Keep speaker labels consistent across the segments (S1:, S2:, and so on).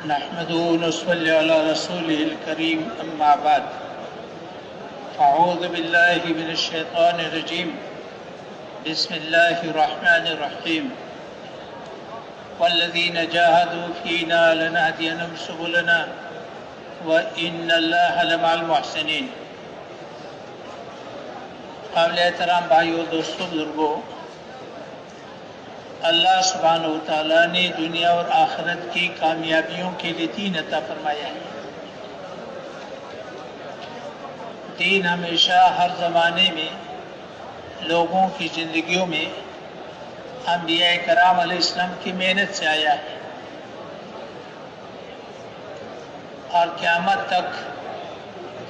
S1: نحمده ونصلي على رسوله الكريم أما بعد أعوذ بالله من الشيطان الرجيم بسم الله الرحمن الرحيم والذين جاهدوا فينا لنهدينهم سبلنا وإن الله لمع المحسنين. قابل احترام بھائیو، دوستو، بزرگو، اللہ سبحانہ و تعالیٰ نے دنیا اور آخرت کی کامیابیوں کے لیے دین عطا فرمایا ہے. دین ہمیشہ ہر زمانے میں لوگوں کی زندگیوں میں انبیاء کرام علیہ السلام کی محنت سے آیا ہے اور قیامت تک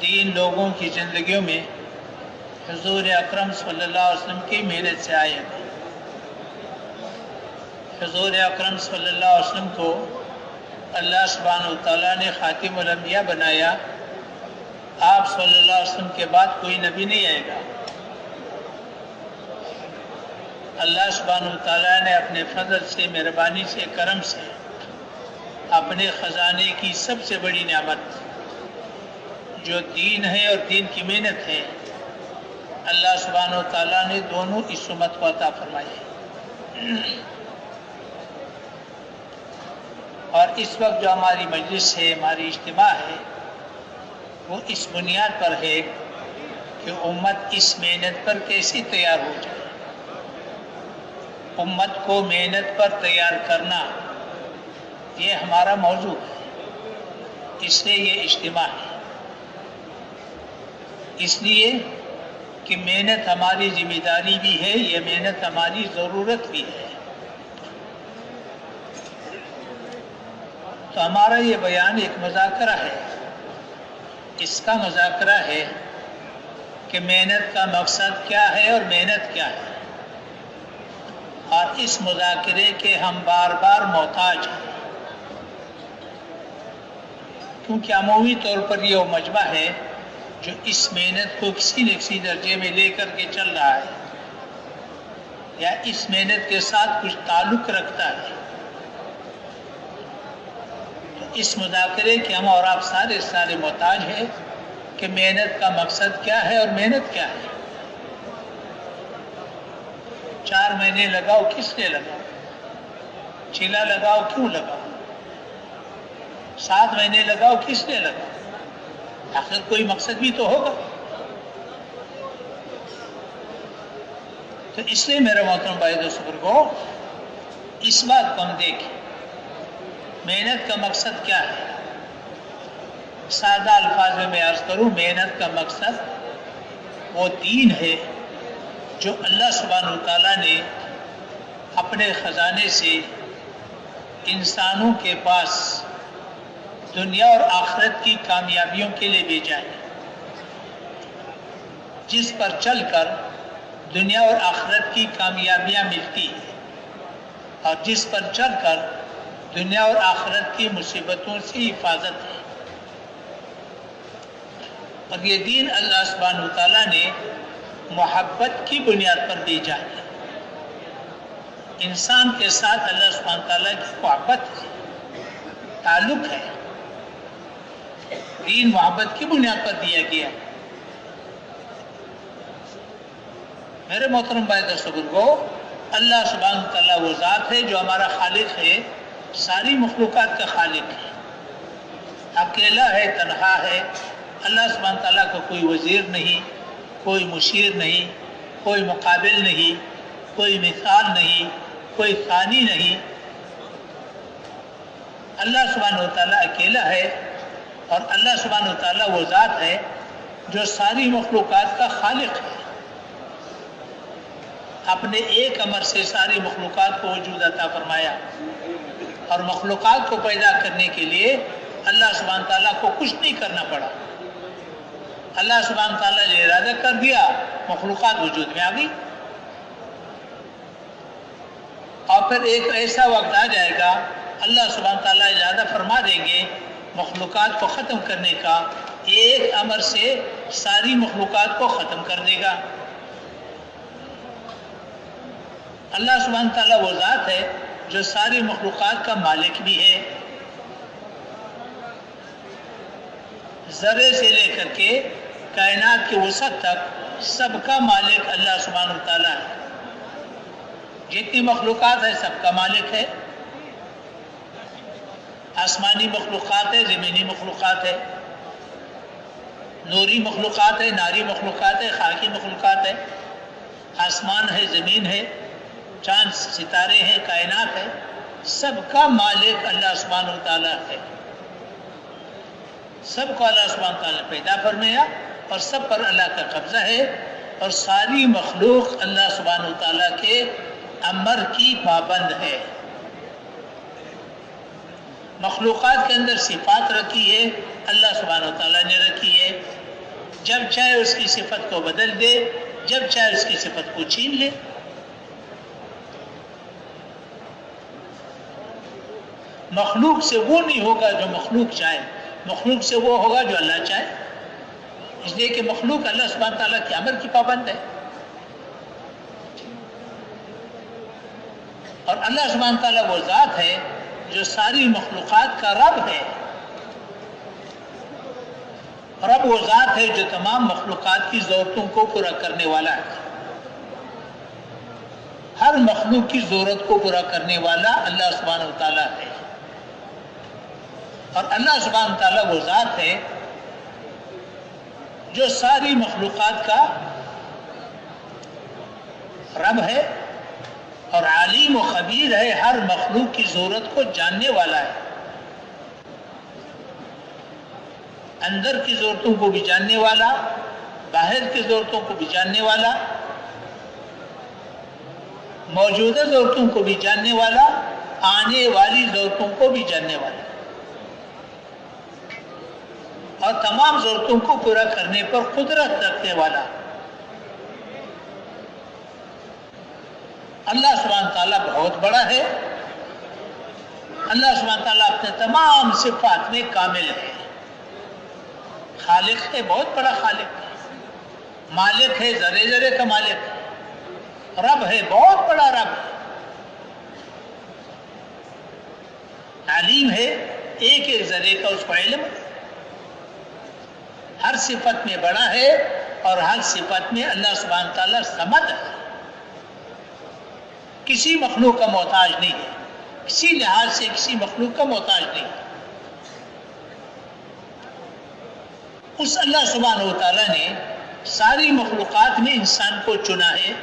S1: دین لوگوں کی زندگیوں میں حضور اکرم صلی اللہ علیہ وسلم کی محنت سے آئے گا. حضور اکرم صلی اللہ علیہ وسلم کو اللہ سبحانہ و تعالیٰ نے خاتم الانبیاء بنایا. آپ صلی اللہ علیہ وسلم کے بعد کوئی نبی نہیں آئے گا. اللہ سبحانہ و تعالیٰ نے اپنے فضل سے، مہربانی سے، کرم سے اپنے خزانے کی سب سے بڑی نعمت جو دین ہے اور دین کی محنت ہے، اللہ سبحانہ و تعالیٰ نے دونوں اس امت کو عطا فرمائی ہے. اور اس وقت جو ہماری مجلس ہے، ہماری اجتماع ہے، وہ اس بنیاد پر ہے کہ امت اس محنت پر کیسے تیار ہو جائے. امت کو محنت پر تیار کرنا یہ ہمارا موضوع ہے، اس لیے یہ اجتماع ہے. اس لیے کہ محنت ہماری ذمہ داری بھی ہے، یہ محنت ہماری ضرورت بھی ہے. تو ہمارا یہ بیان ایک مذاکرہ ہے. اس کا مذاکرہ ہے کہ محنت کا مقصد کیا ہے اور محنت کیا ہے، اور اس مذاکرے کے ہم بار بار محتاج ہیں، کیونکہ عمومی طور پر یہ وہ مجمع ہے جو اس محنت کو کسی نہ کسی درجے میں لے کر کے چل رہا ہے یا اس محنت کے ساتھ کچھ تعلق رکھتا ہے. اس مذاکرے کے ہم اور آپ سارے محتاج ہیں کہ محنت کا مقصد کیا ہے اور محنت کیا ہے. 4 مہینے لگاؤ، کس لیے لگاؤ؟ چیلا لگاؤ، کیوں لگاؤ؟ 7 مہینے لگاؤ، کس لیے لگاؤ؟ آخر کوئی مقصد بھی تو ہوگا. تو اس لیے میرے محترم بھائی دوستو کو اس بات کو ہم دیکھیں، محنت کا مقصد کیا ہے. سادہ الفاظ میں عرض کروں، محنت کا مقصد وہ دین ہے جو اللہ سبحانہ و تعالیٰ نے اپنے خزانے سے انسانوں کے پاس دنیا اور آخرت کی کامیابیوں کے لیے بھیجا ہے، جس پر چل کر دنیا اور آخرت کی کامیابیاں ملتی ہیں اور جس پر چل کر دنیا اور آخرت کی مصیبتوں سے حفاظت ہے. اور یہ دین اللہ سبحانہ و تعالیٰ نے محبت کی بنیاد پر بھیجا ہے. انسان کے ساتھ اللہ سبحانہ و تعالیٰ کی محبت ہے، تعلق ہے. دین محبت کی بنیاد پر دیا گیا ہے. میرے محترم بھائی دوستو، اللہ سبحانہ و تعالیٰ وہ ذات ہے جو ہمارا خالق ہے، ساری مخلوقات کا خالق ہے، اکیلا ہے، تنہا ہے. اللہ سبحانہ تعالیٰ کو کوئی وزیر نہیں، کوئی مشیر نہیں، کوئی مقابل نہیں، کوئی مثال نہیں، کوئی ثانی نہیں. اللہ سبحانہ تعالیٰ اکیلا ہے اور اللہ سبحانہ تعالیٰ وہ ذات ہے جو ساری مخلوقات کا خالق ہے. اپنے ایک امر سے ساری مخلوقات کو وجود عطا فرمایا، اور مخلوقات کو پیدا کرنے کے لیے اللہ سبحانہ تعالیٰ کو کچھ نہیں کرنا پڑا. اللہ سبحانہ تعالیٰ نے ارادہ کر دیا، مخلوقات وجود میں آ گئی. اور پھر ایک ایسا وقت آ جائے گا، اللہ سبحانہ تعالیٰ ارادہ فرما دیں گے مخلوقات کو ختم کرنے کا، ایک امر سے ساری مخلوقات کو ختم کر دے گا. اللہ سبحانہ تعالیٰ وہ ذات ہے جو ساری مخلوقات کا مالک بھی ہے ذرے سے لے کر کے کائنات کی وسعت تک سب کا مالک اللہ سبحانہ وتعالیٰ ہے. جتنی مخلوقات ہے سب کا مالک ہے. آسمانی مخلوقات ہے، زمینی مخلوقات ہے، نوری مخلوقات ہے، ناری مخلوقات ہے، خاکی مخلوقات ہے، آسمان ہے، زمین ہے، چاند ستارے ہیں، کائنات ہے، سب کا مالک اللہ سبحانہ وتعالیٰ ہے. سب کو اللہ سبحانہ وتعالیٰ نے پیدا فرمایا اور سب پر اللہ کا قبضہ ہے، اور ساری مخلوق اللہ سبحانہ وتعالیٰ کے امر کی پابند ہے. مخلوقات کے اندر صفات رکھی ہے اللہ سبحانہ وتعالیٰ نے رکھی ہے. جب چاہے اس کی صفت کو بدل دے، جب چاہے اس کی صفت کو چھین لے. مخلوق سے وہ نہیں ہوگا جو مخلوق چاہے، مخلوق سے وہ ہوگا جو اللہ چاہے. اس لیے کہ مخلوق اللہ سبحانہ تعالیٰ کے امر کی پابند ہے، اور اللہ سبحانہ تعالیٰ وہ ذات ہے جو ساری مخلوقات کا رب ہے. رب وہ ذات ہے جو تمام مخلوقات کی ضرورتوں کو پورا کرنے والا ہے. ہر مخلوق کی ضرورت کو پورا کرنے والا اللہ سبحانہ وتعالیٰ ہے. اور اللہ سبحانہ تعالیٰ وہ ذات ہے جو ساری مخلوقات کا رب ہے اور عالم و خبیر ہے، ہر مخلوق کی ضرورت کو جاننے والا ہے. اندر کی ضرورتوں کو بھی جاننے والا، باہر کی ضرورتوں کو بھی جاننے والا، موجودہ ضرورتوں کو بھی جاننے والا، آنے والی ضرورتوں کو بھی جاننے والا، اور تمام ضرورتوں کو پورا کرنے پر قدرت رکھنے والا. اللہ سبحانہ تعالیٰ بہت بڑا ہے. اللہ سبحانہ تعالیٰ اپنے تمام صفات میں کامل ہے. خالق ہے، بہت بڑا خالق ہے. مالک ہے، ذرے ذرے کا مالک ہے. رب ہے، بہت بڑا رب ہے. علیم ہے، ایک ایک ذرے کا اس کو علم ہے. ہر صفت میں بڑا ہے اور ہر صفت میں اللہ سبحانہ تعالیٰ صمد ہے. کسی مخلوق کا محتاج نہیں ہے، کسی لحاظ سے کسی مخلوق کا محتاج نہیں ہے. اس اللہ سبحانہ وتعالیٰ نے ساری مخلوقات میں انسان کو چنا ہے.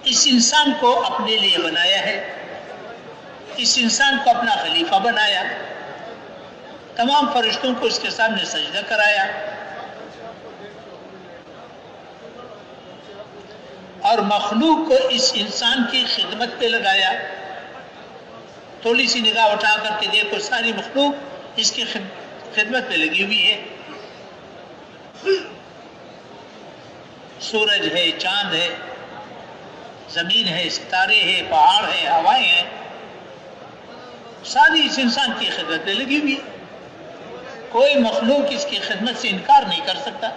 S1: اس انسان کو اپنے لیے بنایا ہے، اس انسان کو اپنا خلیفہ بنایا، تمام فرشتوں کو اس کے سامنے سجدہ کرایا، اور مخلوق کو اس انسان کی خدمت پہ لگایا. تھوڑی سی نگاہ اٹھا کر کے دیکھو، ساری مخلوق اس کی خدمت پہ لگی ہوئی ہے. سورج ہے، چاند ہے، زمین ہے، ستارے ہیں، پہاڑ ہے، ہوائیں ہیں، ساری اس انسان کی خدمت پہ لگی ہوئی ہے. کوئی مخلوق اس کی خدمت سے انکار نہیں کر سکتا.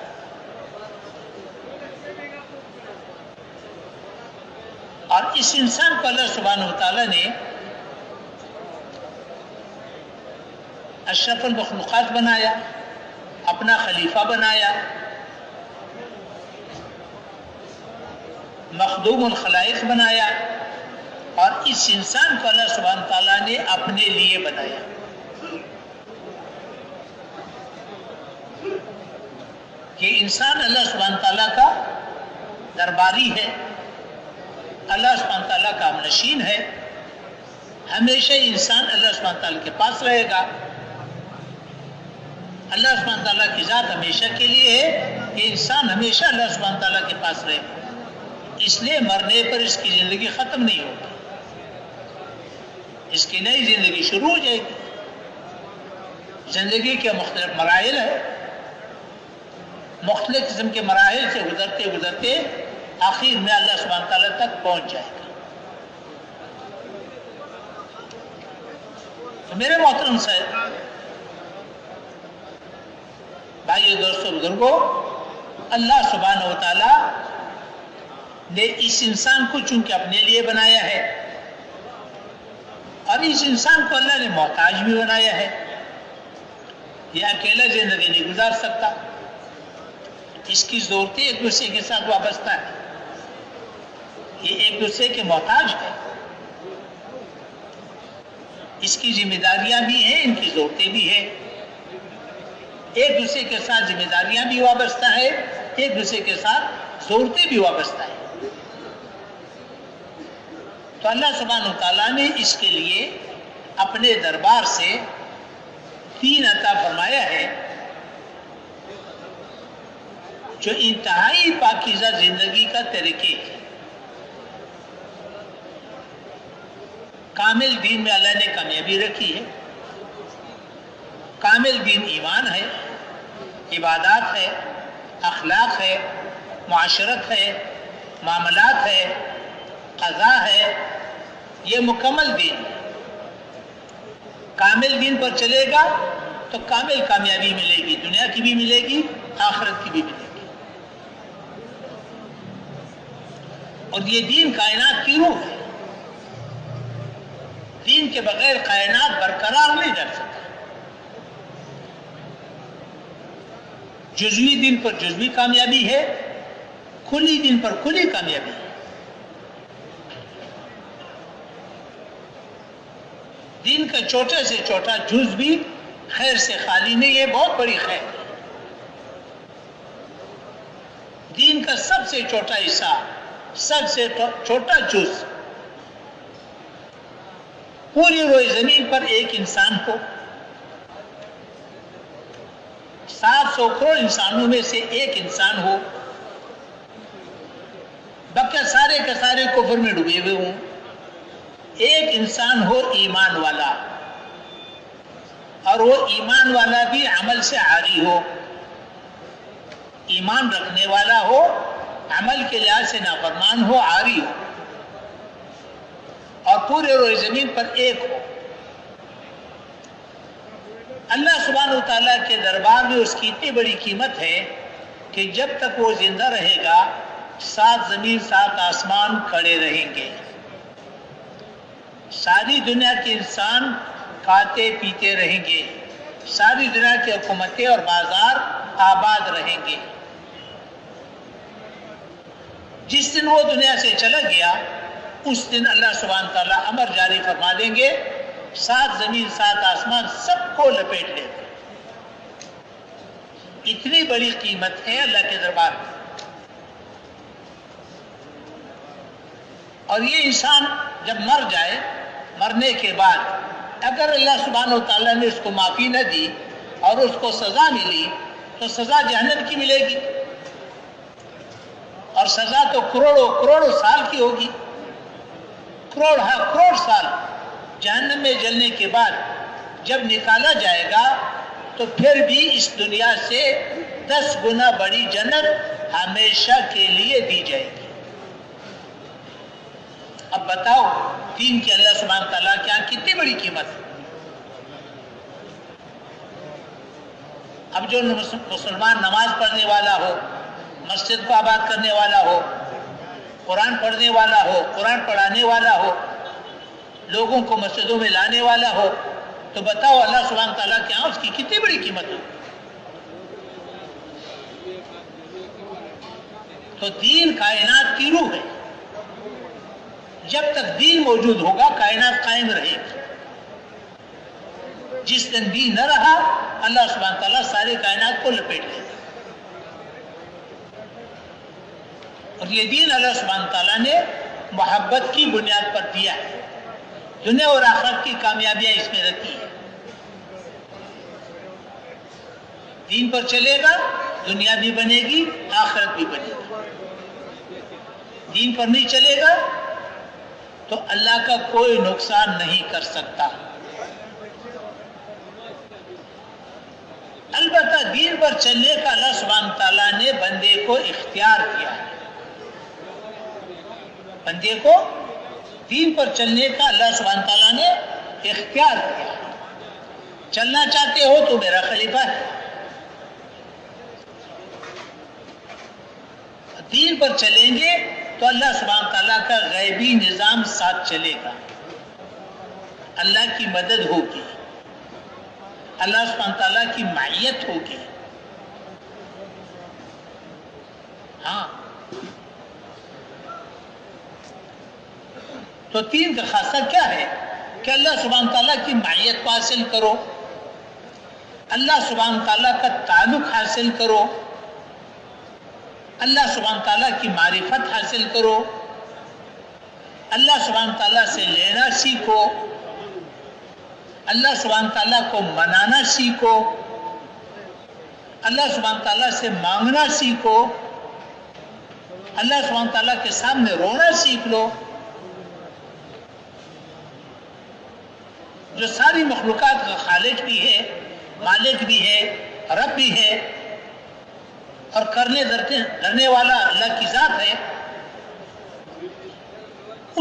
S1: اور اس انسان کو اللہ سبحانہ وتعالیٰ نے اشرف المخلوقات بنایا، اپنا خلیفہ بنایا، مخدوم الخلائق بنایا، اور اس انسان کو اللہ سبحانہ تعالیٰ نے اپنے لیے بنایا. کہ انسان اللہ سبحانہ تعالیٰ کا درباری ہے، اللہ سبحانہ تعالیٰ کا نشین ہے. ہمیشہ انسان اللہ سبحانہ تعالیٰ کے پاس رہے گا. اللہ سبحانہ تعالیٰ کی ذات ہمیشہ کے لیے ہے کہ انسان ہمیشہ اللہ سبحانہ تعالیٰ کے پاس رہے گا. اس لیے مرنے پر اس کی زندگی ختم نہیں ہوگی، اس کی نئی زندگی شروع ہو جائے گی. زندگی کے مختلف مراحل ہیں، مختلف قسم کے مراحل سے گزرتے گزرتے آخر میں اللہ سبحانہ تعالیٰ تک پہنچ جائے گا. تو میرے محترم سے بھائیو، دوستو، بزرگوں، اللہ سبحانہ وتعالیٰ نے اس انسان کو چونکہ اپنے لیے بنایا ہے، اور اس انسان کو اللہ نے محتاج بھی بنایا ہے. یہ اکیلا زندگی نہیں گزار سکتا، اس کی ضرورتیں ایک دوسرے کے ساتھ وابستہ ہے، یہ ایک دوسرے کے محتاج ہے، اس کی ذمہ داریاں بھی ہیں، ان کی ضرورتیں بھی ہیں، ایک دوسرے کے ساتھ ذمہ داریاں بھی وابستہ ہے، ایک دوسرے کے ساتھ ضرورتیں بھی وابستہ ہیں۔ تو اللہ سبحانہ وتعالیٰ نے اس کے لیے اپنے دربار سے دین عطا فرمایا ہے جو انتہائی پاکیزہ زندگی کا طریقے ہے۔ کامل دین میں اللہ نے کامیابی رکھی ہے۔ کامل دین ایمان ہے، عبادات ہے، اخلاق ہے، معاشرت ہے، معاملات ہے، قضا ہے، یہ مکمل دین ہے۔ کامل دین پر چلے گا تو کامل کامیابی ملے گی، دنیا کی بھی ملے گی، آخرت کی بھی ملے گی۔ اور یہ دین کائنات کی روح ہے، دین کے بغیر کائنات برقرار نہیں رہ سکتا۔ جزوی دین پر جزوی کامیابی ہے، کلی دین پر کلی کامیابی ہے۔ دین کا چھوٹے سے چھوٹا جز بھی خیر سے خالی نہیں ہے، بہت بڑی خیر ہے۔ دین کا سب سے چھوٹا حصہ، سب سے چھوٹا جز پوری روئے زمین پر ایک انسان کو 700 کروڑ انسانوں میں سے ایک انسان ہو، باقی سارے کے سارے کفر میں ڈوبے ہوئے ہوں، ایک انسان ہو ایمان والا، اور وہ ایمان والا بھی عمل سے عاری ہو، ایمان رکھنے والا ہو، عمل کے لحاظ سے نافرمان ہو، عاری ہو، اور پورے روئے زمین پر ایک ہو۔ اللہ سبحانہ وتعالیٰ کے دربار میں اس کی اتنی بڑی قیمت ہے کہ جب تک وہ زندہ رہے گا 7 زمین 7 آسمان کھڑے رہیں گے، ساری دنیا کے انسان کھاتے پیتے رہیں گے، ساری دنیا کی حکومتیں اور بازار آباد رہیں گے۔ جس دن وہ دنیا سے چلا گیا اس دن اللہ سبحانہ تعالیٰ امر جاری فرما دیں گے، 7 زمین 7 آسمان سب کو لپیٹ لے گا۔ اتنی بڑی قیمت ہے اللہ کے دربار میں۔ اور یہ انسان جب مر جائے، مرنے کے بعد اگر اللہ سبحانہ وتعالیٰ نے اس کو معافی نہ دی اور اس کو سزا ملی تو سزا جہنم کی ملے گی، اور سزا تو کروڑوں سال کی ہوگی، کروڑ سال جہنم میں جلنے کے بعد جب نکالا جائے گا تو پھر بھی اس دنیا سے 10 گنا بڑی جنت ہمیشہ کے لیے دی جائے گی۔ اب بتاؤ دین کی اللہ سبحانہ تعالیٰ کے یہاں کتنی بڑی قیمت ہے۔ اب جو مسلمان نماز پڑھنے والا ہو، مسجد کو آباد کرنے والا ہو، قرآن پڑھنے والا ہو، قرآن پڑھانے والا ہو، لوگوں کو مسجدوں میں لانے والا ہو، تو بتاؤ اللہ سبحانہ تعالیٰ کے یہاں اس کی کتنی بڑی قیمت ہو۔ تو دین کائنات کی روح ہے، جب تک دین موجود ہوگا کائنات قائم رہے گی۔ جس دن دین نہ رہا اللہ سبحانہ تعالیٰ سارے کائنات کو لپیٹ لے گا۔ اور یہ دین اللہ سبحانہ تعالیٰ نے محبت کی بنیاد پر دیا ہے، دنیا اور آخرت کی کامیابیاں اس میں رکھی ہے۔ دین پر چلے گا دنیا بھی بنے گی، آخرت بھی بنے گی۔ دین پر نہیں چلے گا تو اللہ کا کوئی نقصان نہیں کر سکتا۔ البتہ دین پر چلنے کا اللہ سبحانہ تعالیٰ نے بندے کو اختیار کیا ہے، بندے کو دین پر چلنے کا اللہ سبحانہ تعالیٰ نے اختیار کیا۔ چلنا چاہتے ہو تو میرا خلیفہ ہے، دین پر چلیں گے تو اللہ سبحانہ تعالیٰ کا غیبی نظام ساتھ چلے گا، اللہ کی مدد ہوگی، اللہ سبحانہ تعالیٰ کی معیت ہوگی. ہاں تو دین کا خاصہ کیا ہے کہ اللہ سبحانہ تعالیٰ کی معیت کو حاصل کرو, اللہ سبحانہ تعالیٰ کا تعلق حاصل کرو, اللہ سبحانہ تعالیٰ کی معرفت حاصل کرو, اللہ سبحانہ تعالیٰ سے لینا سیکھو, اللہ سبحانہ تعالیٰ کو منانا سیکھو, اللہ سبحانہ تعالیٰ سے مانگنا سیکھو, اللہ سبحانہ تعالیٰ کے سامنے رونا سیکھ لو. جو ساری مخلوقات کا خالق بھی ہے, مالک بھی ہے, رب بھی ہے اور کرنے والا اللہ کی ذات ہے,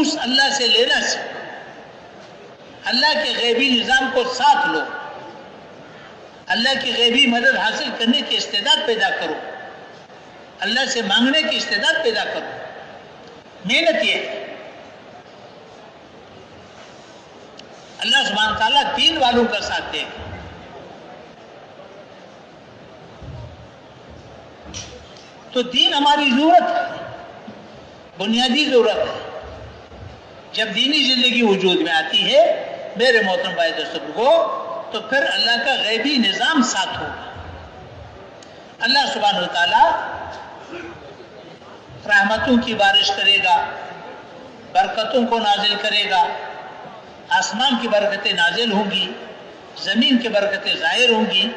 S1: اس اللہ سے لینا سیکھو. اللہ کے غیبی نظام کو ساتھ لو, اللہ کی غیبی مدد حاصل کرنے کی استعداد پیدا کرو, اللہ سے مانگنے کی استعداد پیدا کرو. محنت یہ ہے. اللہ سبحانہ تعالیٰ دین والوں کا ساتھ دے. تو دین ہماری ضرورت ہے, بنیادی ضرورت ہے. جب دینی زندگی وجود میں آتی ہے میرے محترم بھائی دوستوں کو, تو پھر اللہ کا غیبی نظام ساتھ ہوگا. اللہ سبحانہ تعالیٰ رحمتوں کی بارش کرے گا, برکتوں کو نازل کرے گا. آسمان کی برکتیں نازل ہوں گی, زمین کی برکتیں ظاہر ہوں گی.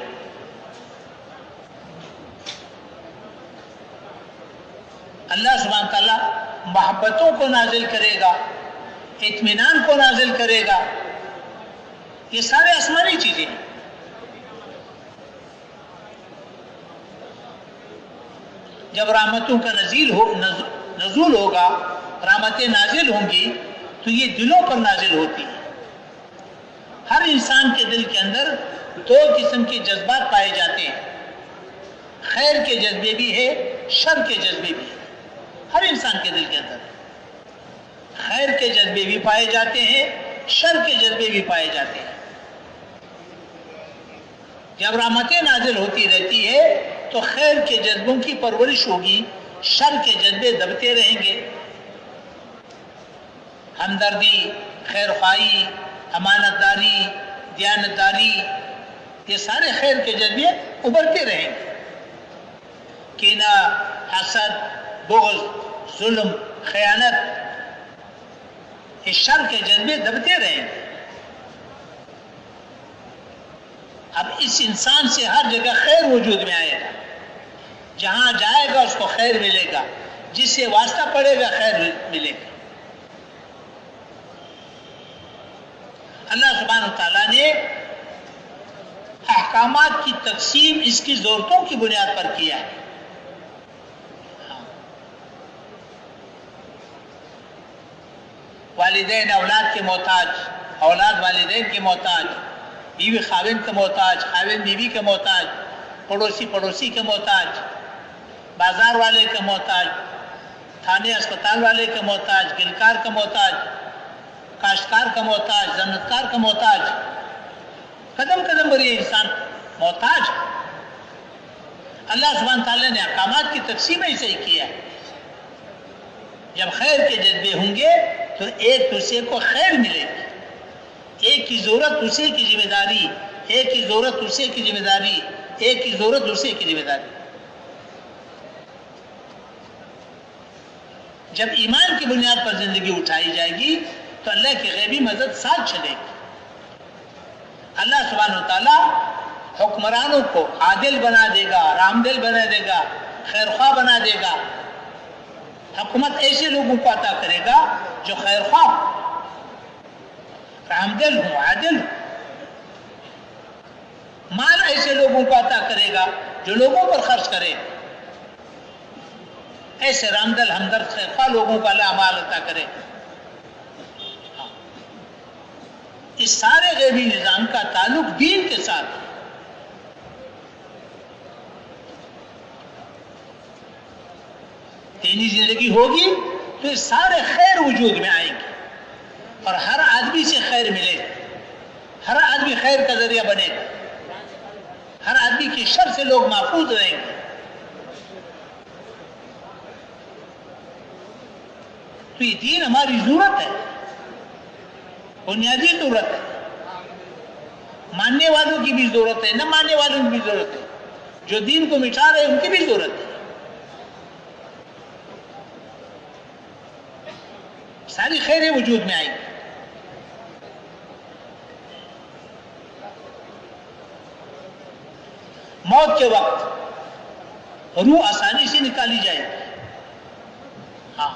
S1: اللہ سبحانہ تعالیٰ محبتوں کو نازل کرے گا, اطمینان کو نازل کرے گا. یہ سارے آسمانی چیزیں ہیں. جب رحمتوں کا نزول ہوگا, رحمتیں نازل ہوں گی, تو یہ دلوں پر نازل ہوتی ہیں. ہر انسان کے دل کے اندر دو قسم کے جذبات پائے جاتے ہیں, خیر کے جذبے بھی ہے, شر کے جذبے بھی ہے. ہر انسان کے دل کے اندر خیر کے جذبے بھی پائے جاتے ہیں, شر کے جذبے بھی پائے جاتے ہیں. جب رحمتیں نازل ہوتی رہتی ہے تو خیر کے جذبوں کی پرورش ہوگی, شر کے جذبے دبتے رہیں گے. ہمدردی, خیر خواہی, امانت داری, دیانت داری, یہ سارے خیر کے جذبے ابھرتے رہیں گے. کینہ, حسد, بغض, ظلم, خیانت, یہ شر کے جذبے دبتے رہیں گے. اب اس انسان سے ہر جگہ خیر وجود میں آئے گا, جہاں جائے گا اس کو خیر ملے گا, جس سے واسطہ پڑے گا خیر ملے گا. اللہ سبحانہ تعالیٰ نے احکامات کی تقسیم اس کی ضرورتوں کی بنیاد پر کیا ہے. والدین اولاد کے محتاج, اولاد والدین کے محتاج, بیوی خاوند کے محتاج, خاوند بیوی کے محتاج, پڑوسی پڑوسی کے محتاج, بازار والے کے محتاج, تھانے اسپتال والے کے محتاج, گلکار کا محتاج, کاشتکار کا محتاج, زنتکار کا محتاج. قدم قدم پر یہ انسان محتاج. اللہ سبحانہ تعالیٰ نے احکامات کی تقسیم ایسے ہی کیا ہے. جب خیر کے جذبے ہوں گے تو ایک دوسرے کو خیر ملے گی. ایک کی ضرورت دوسرے کی ذمہ داری, ایک کی ضرورت دوسرے کی ذمہ داری, ایک کی ضرورت دوسرے کی ذمہ داری. جب ایمان کی بنیاد پر زندگی اٹھائی جائے گی تو اللہ کی غیبی مدد ساتھ چلے گی. اللہ سبحانہ تعالیٰ حکمرانوں کو عادل بنا دے گا, رحمدل بنا دے گا, خیرخواہ بنا دے گا. حکومت ایسے لوگوں کو عطا کرے گا جو خیرخواہ, رحمدل ہوں, عادل ہوں. مال ایسے لوگوں کو عطا کرے گا جو لوگوں پر خرچ کرے. ایسے رحمدل, ہمدرد, خیرخواہ لوگوں کو اللہ مال عطا کرے. اس سارے غیبی نظام کا تعلق دین کے ساتھ ہے. دینی زندگی ہوگی تو یہ سارے خیر وجود میں آئیں گے اور ہر آدمی سے خیر ملے گا, ہر آدمی خیر کا ذریعہ بنے گا. ہر آدمی کے شر سے لوگ محفوظ رہیں گے. تو یہ دین ہماری ضرورت ہے، بنیادی ضرورت ہے. ماننے والوں کی بھی ضرورت ہے، نہ ماننے والوں کی بھی ضرورت ہے، جو دین کو مٹا رہے ان کی بھی ضرورت ہے. ساری خیریں وجود میں آئیں گی. موت کے وقت روح آسانی سے نکالی جائے گی. ہاں،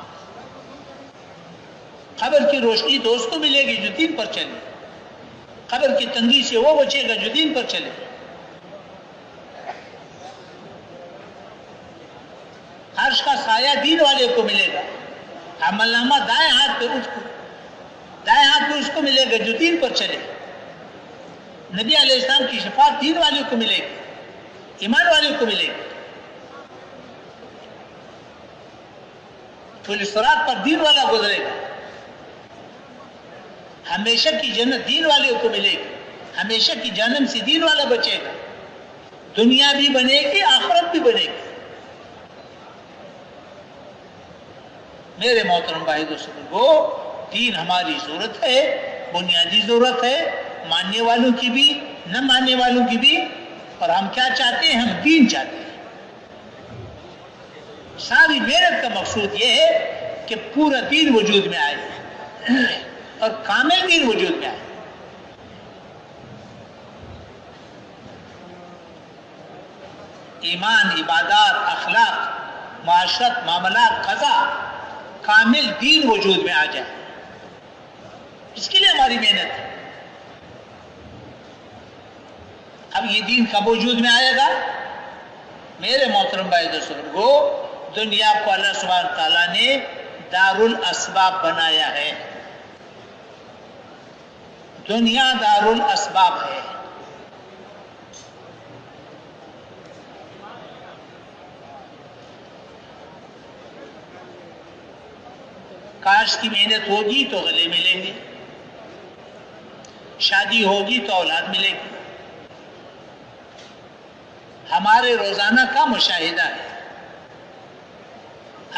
S1: قبر کی روشنی تو اس کو ملے گی جو دین پر چلے، قبر کی تنگی سے وہ بچے گا جو دین پر چلے. عرش کا سایہ دین والے کو ملے گا. عمل نامہ دائیں ہاتھ پہ اس کو ملے گا جو دین پر چلے. نبی علیہ السلام کی شفاعت دین والے کو ملے گی، ایمان والے کو ملے گی. پل صراط پر دین والا گزرے گا، ہمیشہ کی جنت دین والے کو ملے گی، ہمیشہ کی جہنم سے دین والا بچے گا. دنیا بھی بنے گی، آخرت بھی بنے گی. میرے محترم بھائی دوستو، دین ہماری ضرورت ہے، بنیادی ضرورت ہے، ماننے والوں کی بھی نہ ماننے والوں کی بھی. اور ہم کیا چاہتے ہیں؟ ہم دین چاہتے ہیں. ساری محنت کا مقصود یہ ہے کہ پورا دین وجود میں آئے اور کامل دین وجود میں آئے. ایمان، عبادات، اخلاق، معاشرت، معاملات، قضا، کامل دین وجود میں آ جائے. اس کے لیے ہماری محنت ہے. اب یہ دین کب وجود میں آئے گا؟ میرے محترم بھائی دوستو، دنیا کو اللہ سبحانہ تعالیٰ نے دار الاسباب بنایا ہے. دنیا دار الاسباب ہے. کاش کی محنت ہوگی تو غلے ملیں گے، شادی ہوگی تو اولاد ملے گی. ہمارے روزانہ کا مشاہدہ ہے،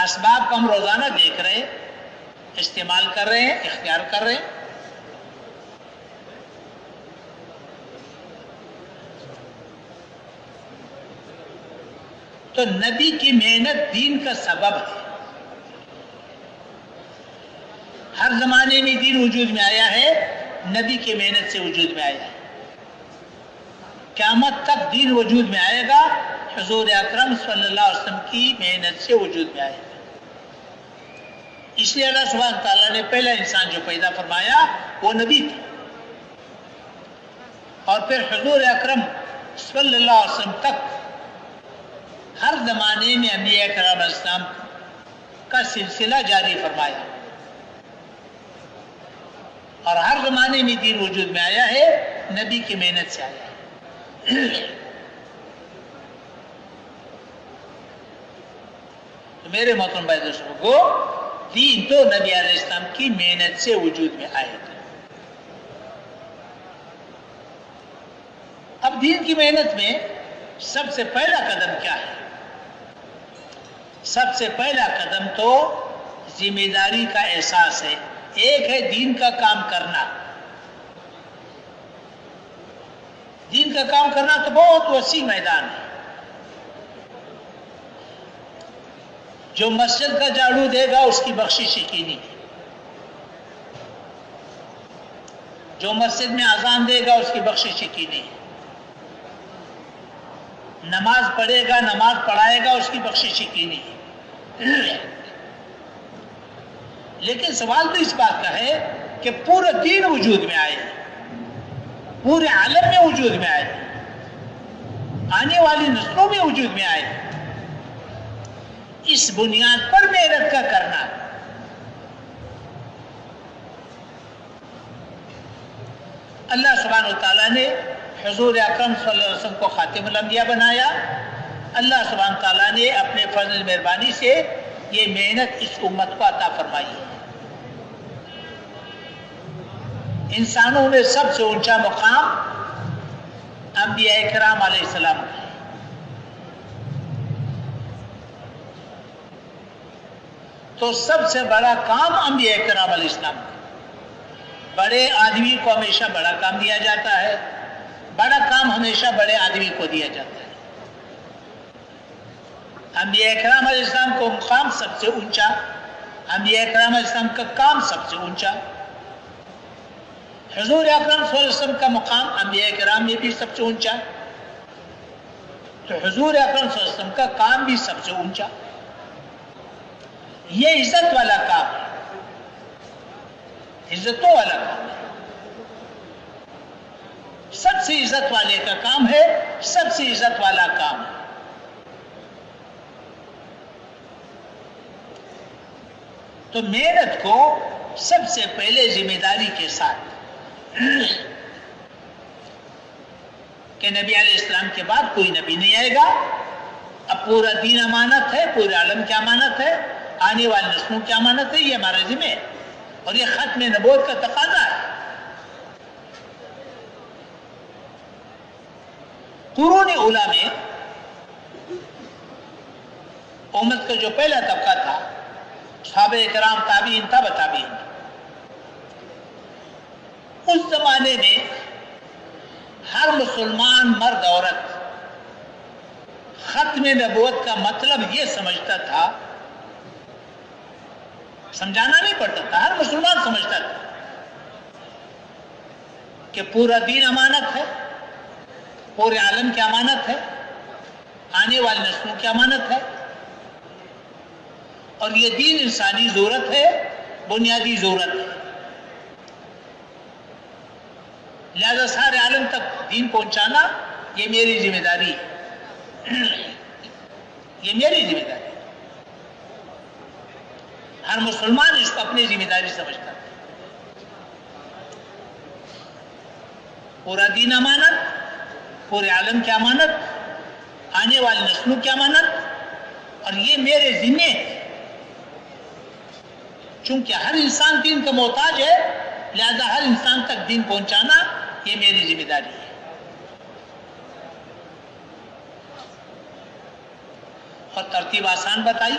S1: اسباب کو ہم روزانہ دیکھ رہے ہیں، استعمال کر رہے ہیں، اختیار کر رہے ہیں. تو نبی کی محنت دین کا سبب ہے. ہر زمانے میں دین وجود میں آیا ہے، نبی کی محنت سے وجود میں آیا ہے. قیامت تک دین وجود میں آئے گا، حضور اکرم صلی اللہ علیہ وسلم کی محنت سے وجود میں آئے گا. اس لیے اللہ سبحانہ تعالیٰ نے پہلا انسان جو پیدا فرمایا وہ نبی تھا، اور پھر حضور اکرم صلی اللہ علیہ وسلم تک ہر زمانے میں انبیاء کرام علیہ السلام کا سلسلہ جاری فرمایا، اور ہر زمانے میں دین وجود میں آیا ہے، نبی کی محنت سے آیا ہے. تو میرے محترم بھائی دوستو، دین تو نبی علیہ السلام کی محنت سے وجود میں آئے گا. اب دین کی محنت میں سب سے پہلا قدم کیا ہے؟ سب سے پہلا قدم تو ذمہ داری کا احساس ہے. ایک ہے دین کا کام کرنا. دین کا کام کرنا تو بہت وسیع میدان ہے. جو مسجد کا جھاڑو دے گا اس کی بخشش یقینی ہے، جو مسجد میں اذان دے گا اس کی بخشش یقینی ہے، نماز پڑھے گا، نماز پڑھائے گا، اس کی بخشش یقینی ہے. لیکن سوال تو اس بات کا ہے کہ پورا دین وجود میں آئے، پورے عالم میں وجود میں آئے، آنے والی نسلوں میں وجود میں آئے. اس بنیاد پر محنت کا کرنا. اللہ سبحانہ وتعالیٰ نے حضور اکرم صلی اللہ علیہ وسلم کو خاتم الانبیاء بنایا. اللہ سبحانہ تعالیٰ نے اپنے فضل مہربانی سے یہ محنت اس امت کو عطا فرمائی ہے. انسانوں میں سب سے اونچا مقام انبیاء کرام علیہ السلام کا ہے. تو سب سے بڑا کام انبیاء کرام علیہ السلام کا. بڑے آدمی کو ہمیشہ بڑا کام دیا جاتا ہے, بڑا کام ہمیشہ بڑے آدمی کو دیا جاتا ہے. انبیاء کرام علیہ السلام کو مقام سب سے اونچا, انبیاء کرام علیہ السلام کا کام سب سے اونچا. حضور اکرم صلی اللہ علیہ وسلم کا مقام انبیاء کرام میں بھی سب سے اونچا, تو حضور اکرم صلی اللہ علیہ وسلم کا کام بھی سب سے اونچا. یہ عزت والا کام ہے, عزتوں والا کام ہے, سب سے عزت والے کا کام ہے, سب سے عزت والا کام ہے. تو محنت کو سب سے پہلے ذمہ داری کے ساتھ کہ نبی علیہ السلام کے بعد کوئی نبی نہیں آئے گا, اب پورا دین امانت ہے, پورے عالم کی امانت ہے, آنے والی نسلوں کی امانت ہے, یہ ہمارا ذمہ ہے اور یہ ختم نبوت کا تقاضا ہے. قرون اولیٰ میں امت کا جو پہلا طبقہ تھا, صحابہ کرام, تابعین, تبع تابعین, اس زمانے میں ہر مسلمان مرد عورت ختم نبوت کا مطلب یہ سمجھتا تھا, سمجھانا نہیں پڑتا تھا, ہر مسلمان سمجھتا تھا کہ پورا دین امانت ہے, پورے عالم کی امانت ہے, آنے والی نسلوں کی امانت ہے, اور یہ دین انسانی ضرورت ہے, بنیادی ضرورت ہے. لہذا سارے عالم تک دین پہنچانا یہ میری ذمہ داری ہے, یہ میری ذمہ داری ہے. ہر مسلمان اس کو اپنی ذمہ داری سمجھتا ہے. پورا دین امانت, پورے عالم کی امانت, آنے والی نسلوں کی امانت, اور یہ میرے ذمہ ہے. چونکہ ہر انسان دین کا محتاج ہے, لہذا ہر انسان تک دین پہنچانا یہ میری ذمہ داری ہے. اور ترتیب آسان بتائی,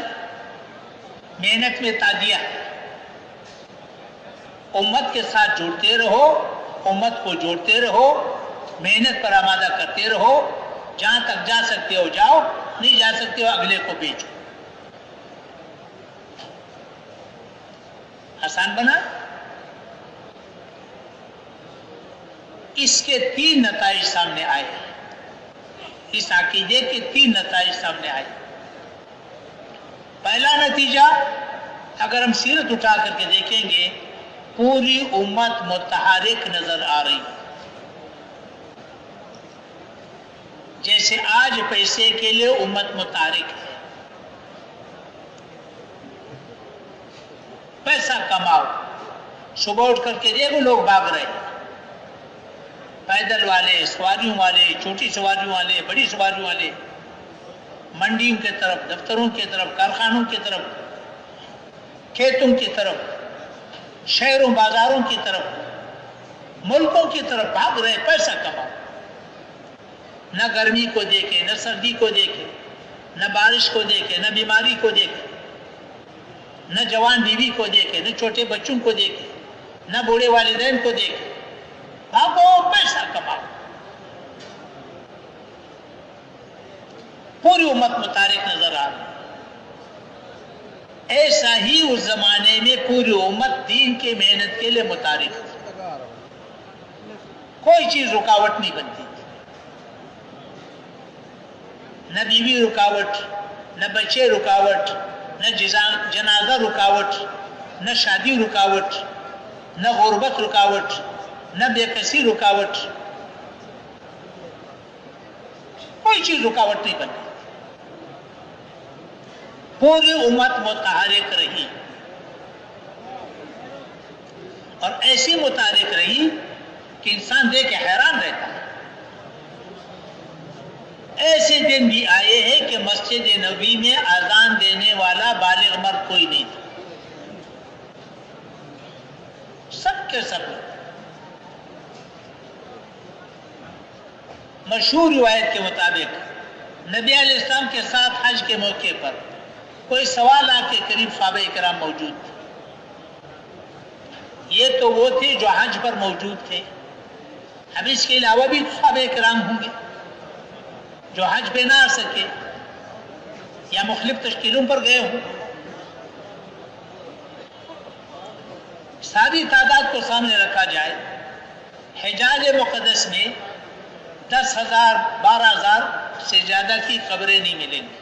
S1: محنت میں تادیہ, امت کے ساتھ جڑتے رہو, امت کو جوڑتے رہو, محنت پر آمادہ کرتے رہو, جہاں تک جا سکتے ہو جاؤ, نہیں جا سکتے ہو اگلے کو بھیجو. آسان بنا. اس کے 3 نتائج سامنے آئے, اس عقیدے کے 3 نتائج سامنے آئے. پہلا نتیجہ, اگر ہم سیرت اٹھا کر کے دیکھیں گے, پوری امت متحرک نظر آ رہی ہے. جیسے آج پیسے کے لیے امت متحرک ہے, پیسہ کماؤ, صبح اٹھ کر کے دیکھو لوگ بھاگ رہے ہیں, پیدل والے, سواریوں والے, چھوٹی سواریوں والے, بڑی سواریوں والے, منڈیوں کی طرف, دفتروں کی طرف, کارخانوں کی طرف, کھیتوں کی طرف, شہروں بازاروں کی طرف, ملکوں کی طرف بھاگ رہے, پیسہ کماؤ. نہ گرمی کو دیکھے, نہ سردی کو دیکھے, نہ بارش کو دیکھے, نہ بیماری کو دیکھے, نہ جوان بیوی کو دیکھے, نہ چھوٹے بچوں کو دیکھے, نہ بوڑھے والدین کو دیکھے, بھاگو پیسہ کماؤ. پوری امت متحرک نظر آ رہی. ایسا ہی اس زمانے میں پوری امت دین کے محنت کے لیے متحرک تھی, کوئی چیز رکاوٹ نہیں بنتی تھی. نہ بیوی رکاوٹ, نہ بچے رکاوٹ, نہ جنازہ رکاوٹ, نہ شادی رکاوٹ, نہ غربت رکاوٹ, نہ بے کسی رکاوٹ, کوئی چیز رکاوٹ نہیں بنتی. پوری امت متحرک رہی, اور ایسی متحرک رہی کہ انسان دیکھ کے حیران رہتا ہے. ایسے دن بھی آئے ہیں کہ مسجد نبوی میں اذان دینے والا بالغ مرد کوئی نہیں تھا, سب کے سب. مشہور روایت کے مطابق نبی علیہ السلام کے ساتھ حج کے موقع پر کوئی 1.25 لاکھ کے قریب صحابہ کرام موجود تھے. یہ تو وہ تھے جو حج پر موجود تھے. اب اس کے علاوہ بھی صحابہ کرام ہوں گے جو حج پہ نہ آ سکے یا مختلف تشکیلوں پر گئے ہوں. ساری تعداد کو سامنے رکھا جائے، حجاز مقدس میں 10,000 12,000 سے زیادہ کی قبریں نہیں ملیں گی.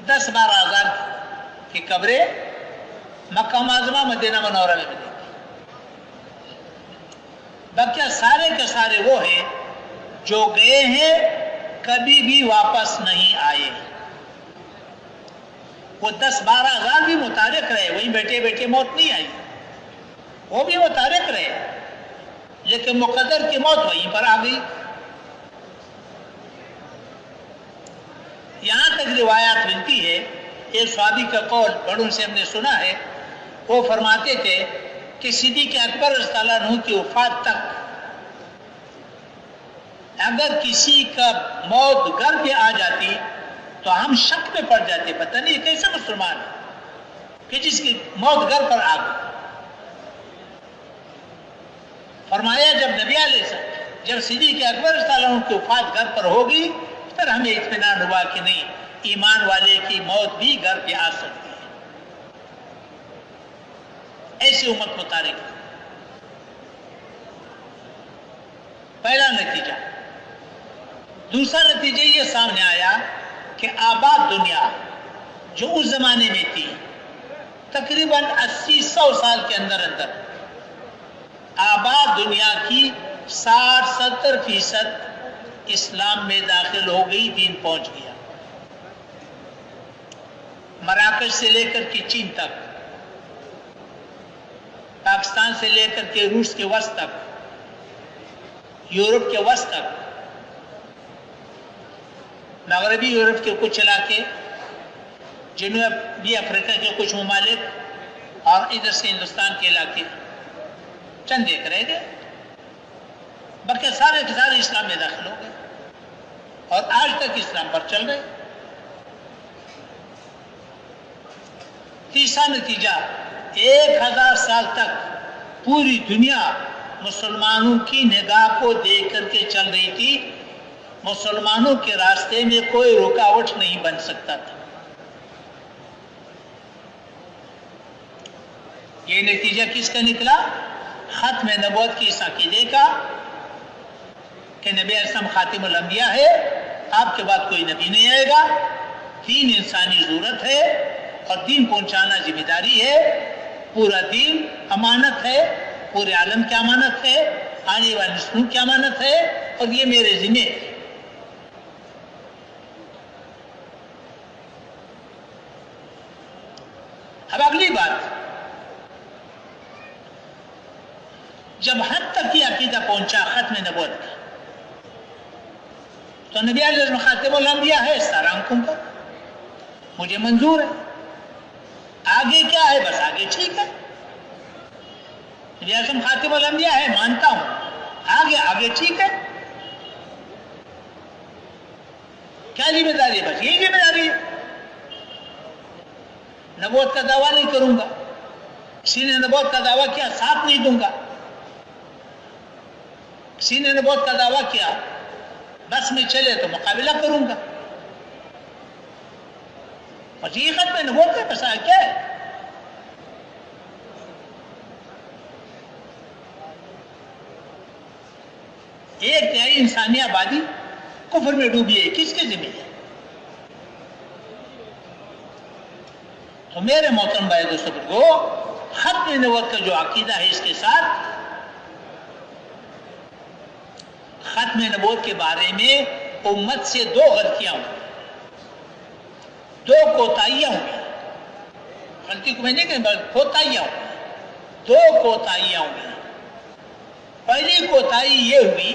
S1: 10-12,000 کی قبریں مکہ معظمہ مدینہ منورہ میں ملیں گی. باقی سارے کے سارے وہ ہیں جو گئے ہیں کبھی بھی واپس نہیں آئے. وہ 10-12,000 بھی متارک رہے، وہیں بیٹھے بیٹھے موت نہیں آئی، وہ بھی متارک رہے، لیکن مقدر کی موت وہیں پر آ گئی. یہاں تک روایات ملتی ہے، ایک صحابی کا قول بڑوں سے ہم نے سنا ہے، وہ فرماتے تھے کہ صدیق اکبر رضی اللہ عنہ کی وفات تک اگر کسی کا موت گھر پہ آ جاتی تو ہم شک میں پڑ جاتے، پتہ نہیں یہ کیسے مسلمان ہے کہ جس کی موت گھر پر آ گئی. فرمایا جب نبی علیہ السلام، جب صدیق اکبر رضی اللہ عنہ کی وفات گھر پر ہوگی پھر ہمیں اطمینان ہوا کہ نہیں، ایمان والے کی موت بھی گھر پہ آ سکتی ہے. ایسی امت متارک. پہلا نتیجہ. دوسرا نتیجہ یہ سامنے آیا کہ آباد دنیا جو اس زمانے میں تھی تقریباً 80-100 سال کے اندر آباد دنیا کی 60-70% اسلام میں داخل ہو گئی، دین پہنچ گیا. مراکش سے لے کر کے چین تک، پاکستان سے لے کر کے روس کے وسط تک، یورپ کے وسط تک، مغربی یورپ کے کچھ علاقے، جنوبی افریقہ کے کچھ ممالک اور ادھر سے ہندوستان کے علاقے چند ایک رہ گئے. باقی سارے کے سارے اسلام میں داخل ہو گئے اور آج تک اسلام پر چل رہے. تیسرا نتیجہ، 1000 سال تک پوری دنیا مسلمانوں کی نگاہ کو دیکھ کر کے چل رہی تھی. مسلمانوں کے راستے میں کوئی رکاوٹ نہیں بن سکتا تھا. یہ نتیجہ کس کا نکلا؟ ختم نبوت کی اس عقیدے کا کہ نبی علیہ السلام خاتم الانبیاء ہے، آپ کے بعد کوئی نبی نہیں آئے گا، دین انسانی ضرورت ہے اور دین پہنچانا ذمہ داری ہے. پورا دین امانت ہے، پورے عالم کی امانت ہے، آنے والی نسلوں کی امانت ہے اور یہ میرے ذمہ ہے. اب اگلی بات، جب حد تک یہ عقیدہ پہنچا ختم نبوت کا تو نبی علیہ السلام خاتم الانبیاء ہے، سارا آنکھوں پر مجھے منظور ہے. آگے کیا ہے؟ بس آگے ٹھیک ہے، نبی علیہ السلام خاتم الانبیاء ہے، مانتا ہوں. آگے ٹھیک ہے. کیا ذمہ داری ہے؟ بس یہی ذمہ داری ہے. نبوت کا دعویٰ نہیں کروں گا، کسی نے نبوت کا دعویٰ کیا ساتھ نہیں دوں گا، کسی نے نبوت کا دعویٰ کیا بس میں چلے تو مقابلہ کروں گا. بس یہ ختم نبوت ہے، بس کیا ہے؟ ایک تہائی انسانی آبادی کفر میں ڈوبی ہے، کس کے ذمہ ہے؟ تو میرے محترم بھائی دوستوں کو ختم نبوت کا جو عقیدہ ہے، اس کے ساتھ ختم نبوت کے بارے میں امت سے 2 غلطیاں ہوئی، 2 کوتاہیاں ہوئی. غلطی کو میں نہیں کہوں، کوتاہیاں ہوئی، 2 کوتاہیاں ہوئی. پہلی کوتاہی یہ ہوئی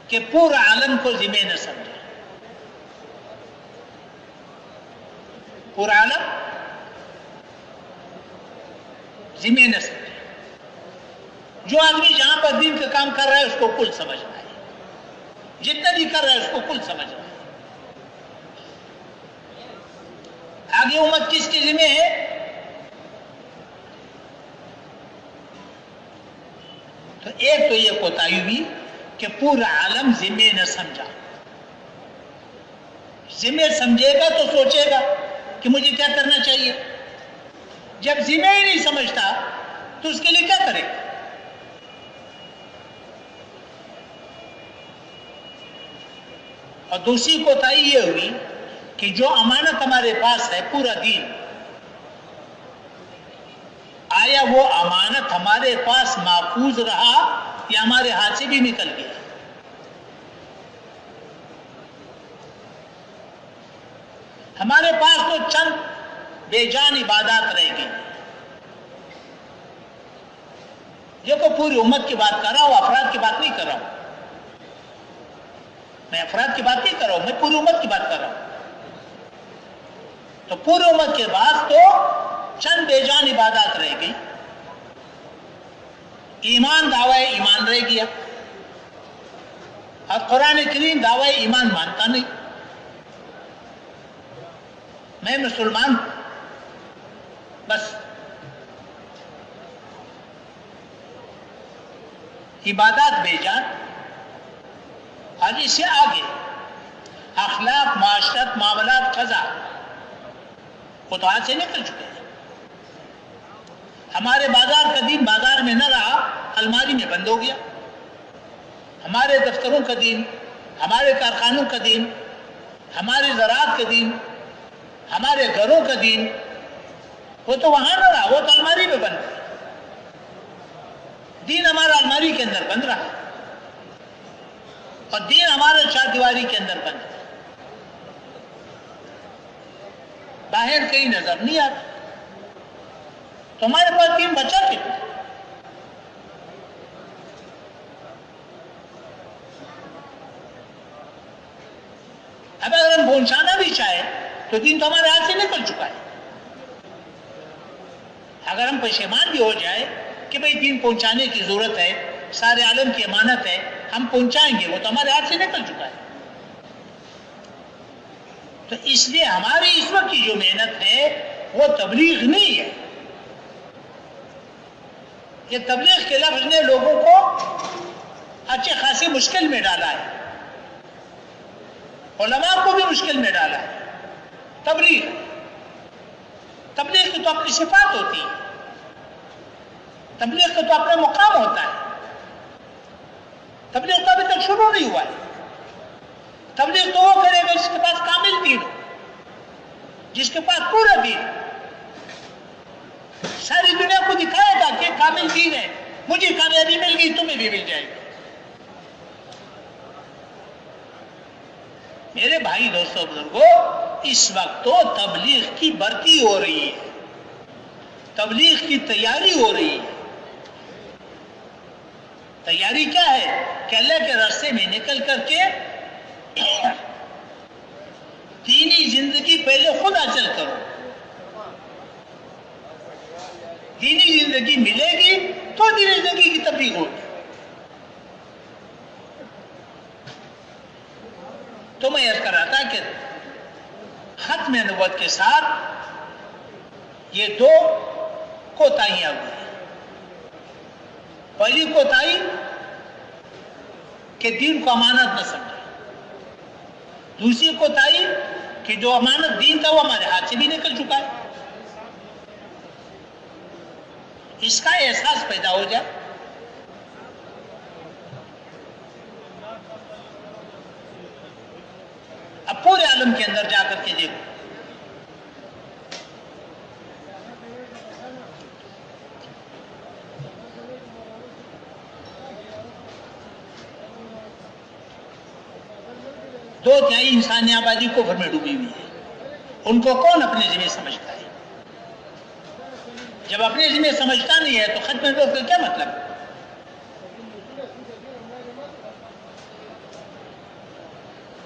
S1: کہ پورا عالم کو ذمہ نہ سمجھا. پورا عالم ذمہ نہ سمجھا. جو آدمی جہاں پر دین کا کام کر رہا ہے اس کو کل سمجھنا ہے، جتنا بھی کر رہا ہے اس کو کل سمجھنا ہے۔ آگے امت کس کے ذمہ ہے؟ تو ایک تو یہ کوتاہی ہوئی کہ پورا عالم ذمہ نہ سمجھا۔ ذمہ سمجھے گا تو سوچے گا کہ مجھے کیا کرنا چاہیے، جب ذمہ ہی نہیں سمجھتا تو اس کے لیے کیا کرے؟ اور دوسری کوتاہی یہ ہوئی کہ جو امانت ہمارے پاس ہے پورا دین، آیا وہ امانت ہمارے پاس محفوظ رہا یا ہمارے ہاتھ سے بھی نکل گیا؟ ہمارے پاس تو چند بے جان عبادات رہ گئی۔ دیکھو پوری امت کی بات کر رہا ہوں، افراد کی بات نہیں کر رہا ہوں، میں افراد کی بات نہیں کر رہا ہوں، میں پوری امت کی بات کر رہا ہوں۔ تو پوری امت کے بعد تو چند بے جان عبادات رہ گئی، ایمان دعوی ایمان رہ گیا، اور قرآن کریم دعوی ایمان مانتا نہیں، میں مسلمان ہوں بس۔ عبادات بے جان، آج اس سے آگے اخلاق، معاشرت، معاملات، قضا وہ تو ہاتھ سے نکل چکے ہیں۔ ہمارے بازار کا دین بازار میں نہ رہا، الماری میں بند ہو گیا۔ ہمارے دفتروں کا دین، ہمارے کارخانوں کا دین، ہماری زراعت کا دین، ہمارے گھروں کا دین وہ تو وہاں نہ رہا، وہ تو الماری میں بند ہے۔ دین ہمارا الماری کے اندر بند رہا، اور دین ہمارا چار دیواری کے اندر بند ہے، باہر کہیں نظر نہیں آتا۔ تو ہمارے پاس دین بچا کتنا؟ اب اگر ہم پہنچانا بھی چاہیں تو دین تو ہمارے ہاتھ سے نکل چکا ہے۔ اگر ہم پشیمان بھی ہو جائے کہ بھئی دین پہنچانے کی ضرورت ہے، سارے عالم کی امانت ہے، ہم پہنچائیں گے، وہ تو ہمارے ہاتھ سے نکل چکا ہے۔ تو اس لیے ہماری اس وقت کی جو محنت ہے وہ تبلیغ نہیں ہے۔ یہ تبلیغ کے لفظ نے لوگوں کو اچھے خاصی مشکل میں ڈالا ہے، علماء کو بھی مشکل میں ڈالا ہے۔ تبلیغ کی تو اپنی صفات ہوتی ہے، تبلیغ کا تو اپنا مقام ہوتا ہے۔ تبلیغ تو ابھی تک شروع نہیں ہوا ہے۔ تبلیغ تو وہ کرے گا جس کے پاس کامل دین ہو، جس کے پاس پورا دین، ساری دنیا کو دکھائے گا کہ کامل دین ہے، مجھے کامیابی مل گئی تمہیں بھی مل جائے گی۔ میرے بھائی دوستوں بزرگوں، اس وقت تو تبلیغ کی بھرتی ہو رہی ہے، تبلیغ کی تیاری ہو رہی ہے۔ تیاری کیا ہے کہ اللہ کے راستے میں نکل کر کے دینی زندگی پہلے خود حاصل کرو، دینی زندگی ملے گی تو دینی زندگی کی تبلیغ ہوگی۔ تو میں یہ کر رہا تھا کہ ختم نبوت کے ساتھ یہ دو کوتاہیاں ہوئی۔ پہلی کوتاہی کہ دین کو امانت نہ سمجھا، دوسری کوتاہی کہ جو امانت دین تھا وہ ہمارے ہاتھ سے بھی نکل چکا ہے۔ اس کا احساس پیدا ہو جائے۔ اب پورے عالم کے اندر جا کر کے دیکھو، دو تہائی انسانی آبادی کفر میں ڈوبی ہوئی ہے، ان کو کون اپنے ذمہ سمجھتا ہے؟ جب اپنے ذمہ سمجھتا نہیں ہے تو ختم نبوت کا کیا مطلب؟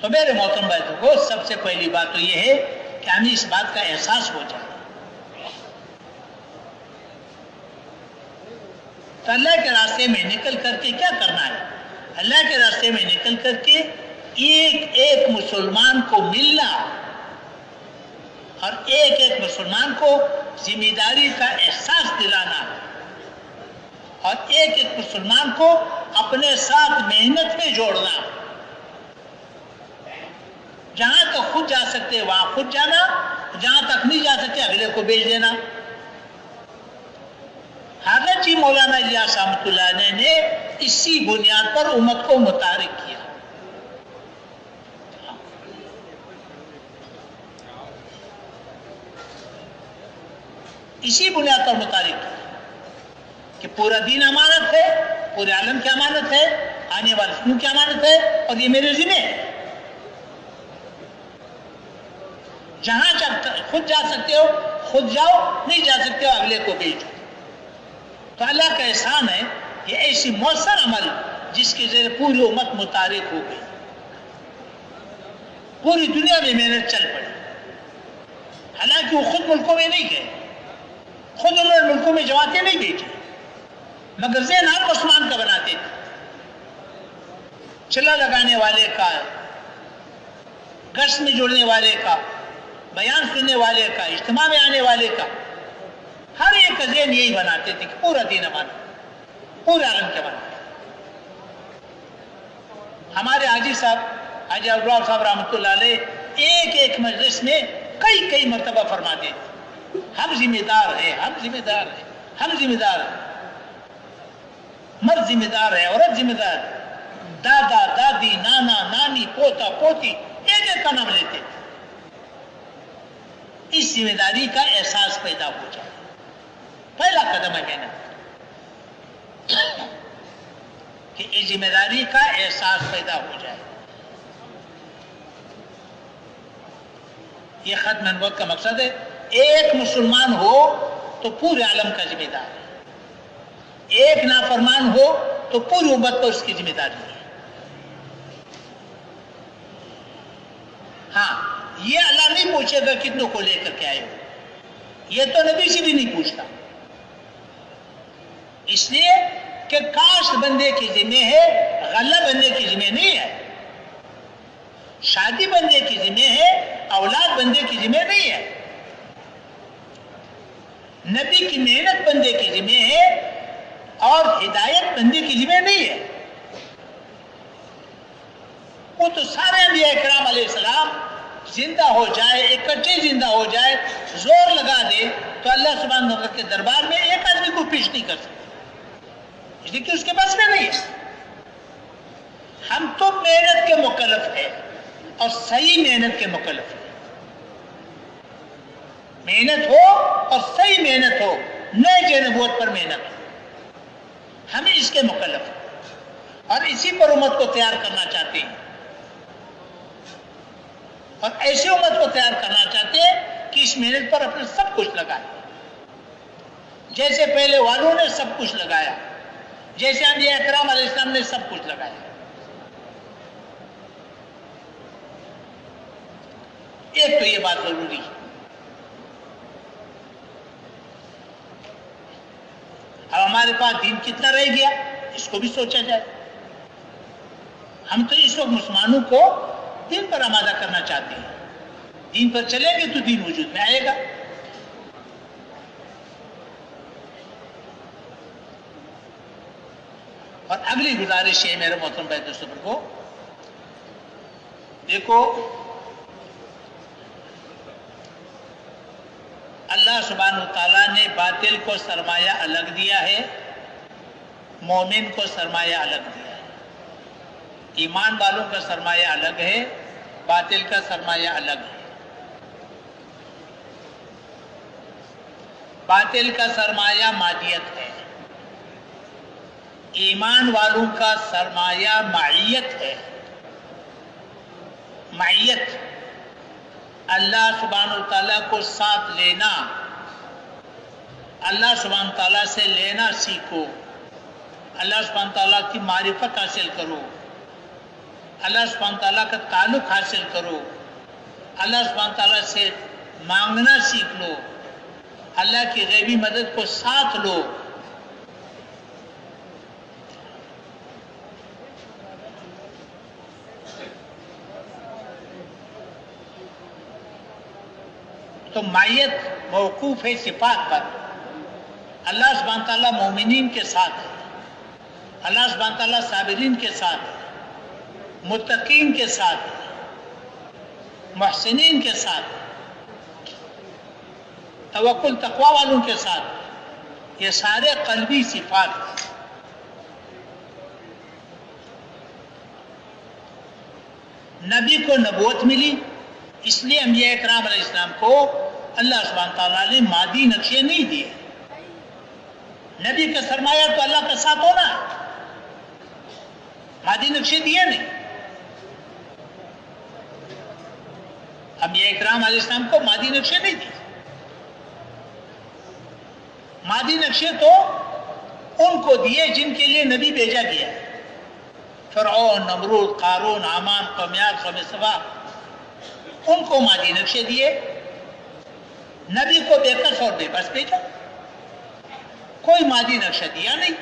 S1: تو میرے محترم بھائیوں کو سب سے پہلی بات تو یہ ہے کہ ہمیں اس بات کا احساس ہو جائے تو اللہ کے راستے میں نکل کر کے کیا کرنا ہے؟ اللہ کے راستے میں نکل کر کے ایک ایک مسلمان کو ملنا اور ایک ایک مسلمان کو ذمہ داری کا احساس دلانا اور ایک ایک مسلمان کو اپنے ساتھ محنت میں جوڑنا. جہاں تک خود جا سکتے وہاں خود جانا، جہاں تک نہیں جا سکتے اگلے کو بھیج دینا. حضرت جی مولانا الیاس رحمۃ اللہ علیہ نے اسی بنیاد پر امت کو متحرک کیا. اسی بنیاد پر متحرک کیا کہ پورا دین امانت ہے، پورے عالم کی امانت ہے، آنے والے سنوں کی امانت ہے، اور یہ میرے ذمہ ہے. جہاں خود جا سکتے ہو خود جاؤ، نہیں جا سکتے ہو اگلے کو بھیجو. تو اللہ کا احسان ہے یہ ایسی مؤثر عمل جس کے ذریعے پوری امت متحرک ہو گئی، پوری دنیا میں محنت چل پڑی. حالانکہ وہ خود ملکوں میں نہیں گئے، خود انہوں نے ملکوں میں جماعتیں نہیں بھیجی، مگر ذہن ہر مسلمان کا بناتے تھے. چلا لگانے والے کا، گشت میں جڑنے والے کا، بیان سننے والے کا، اجتماع میں آنے والے کا، ہر ایک کا ذہن یہی بناتے تھے کہ پورا دین ہمارا، پورے عالم کے بنا. ہمارے حاجی صاحب، حاجی عبداللہ صاحب رحمۃ اللہ علیہ ایک ایک مجلس میں کئی مرتبہ فرماتے تھے ہم ذمہ دار ہیں، ہم ذمہ دار ہیں، ہم ذمہ دار ہیں. مرد ذمہ دار ہے، عورت ذمہ دار ہے، دادا دادی نانا نانی پوتا پوتی ایک ایک کا نام لیتے تھے. اس ذمہ داری کا احساس پیدا ہو جائے، پہلا قدم ہے محنت کہ اس ذمہ داری کا احساس پیدا ہو جائے. یہ ختم نبوت کا مقصد ہے. ایک مسلمان ہو تو پورے عالم کا ذمہ دار ہے، ایک نافرمان ہو تو پوری امت کو اس کی ذمہ داری ہے. ہاں، یہ اللہ نہیں پوچھے گا کتنوں کو لے کر کے آئے ہو، یہ تو نبی سے بھی نہیں پوچھتا. اس لیے کہ کاشت بندے کی ذمہ ہے، غلہ بندے کی ذمہ نہیں ہے. شادی بندے کی ذمہ ہے، اولاد بندے کی ذمہ نہیں ہے. نبی کی محنت بندے کی ذمہ ہے اور ہدایت بندے کی ذمہ نہیں ہے. وہ تو سارے انبیاء کرام علیہ السلام زندہ ہو جائے، اکٹھے زندہ ہو جائے، زور لگا دے تو اللہ سبحانہ و تعالیٰ کے دربار میں ایک آدمی کو پیش نہیں کر سکتے، اس لیے کہ اس کے پاس میں نہیں ہے. ہم تو محنت کے مکلف ہیں اور صحیح محنت کے مکلف ہیں. محنت ہو اور صحیح محنت ہو، نئے نبوت پر محنت ہو، ہم اس کے مکلف ہیں اور اسی پر امت کو تیار کرنا چاہتے ہیں. اور ایسی امت کو تیار کرنا چاہتے ہیں کہ اس محنت پر اپنے سب کچھ لگائے، جیسے پہلے والوں نے سب کچھ لگایا، جیسے انبیاء اکرام علیہ السلام نے سب کچھ لگایا. ایک تو یہ بات ضروری ہے. اب ہمارے پاس دین کتنا رہ گیا اس کو بھی سوچا جائے. ہم تو اس وقت مسلمانوں کو دین پر آمادہ کرنا چاہتے ہیں. دین پر چلیں گے تو دین وجود میں آئے گا. اور اگلی گزارش ہے میرے محترم بھائی دوستوں کو، دیکھو اللہ سبحانہ وتعالیٰ نے باطل کو سرمایہ الگ دیا ہے، مومن کو سرمایہ الگ دیا ہے. ایمان والوں کا سرمایہ الگ ہے، باطل کا سرمایہ الگ ہے. باطل کا سرمایہ مادیت ہے، ایمان والوں کا سرمایہ معیت ہے. معیت اللہ سبحانہ وتعالیٰ کو ساتھ لینا، اللہ سبحانہ وتعالیٰ سے لینا سیکھو، اللہ سبحانہ وتعالیٰ کی معرفت حاصل کرو، اللہ سبحانہ وتعالیٰ کا تعلق حاصل کرو، اللہ سبحانہ وتعالیٰ سے مانگنا سیکھ لو، اللہ کی غیبی مدد کو ساتھ لو. تو معیت موقوف ہے صفات پر. اللہ سبحانہ تعالیٰ مومنین کے ساتھ ہے, اللہ سبحانہ تعالیٰ صابرین کے ساتھ ہے, متقین کے ساتھ ہے, محسنین کے ساتھ, توکل تقوی والوں کے ساتھ. یہ سارے قلبی صفات ہیں. نبی کو نبوت ملی, اس لیے انبیاء اکرام علیہ السلام کو اللہ سبحانہ تعالیٰ نے مادی نقشے نہیں دیے. نبی کا سرمایہ تو اللہ کا ساتھ ہونا ہے, مادی نقشے دیے نہیں. انبیاء اکرام علیہ السلام کو مادی نقشے نہیں دیے. مادی نقشے تو ان کو دیے جن کے لیے نبی بھیجا گیا. فرعون, نمرود, قارون, حامان, قمیار, قوم سبا, ان کو مادی نقشے دیے. نبی کو بے کس اور بے بس بھیجا, کوئی مادی نقشہ دیا نہیں.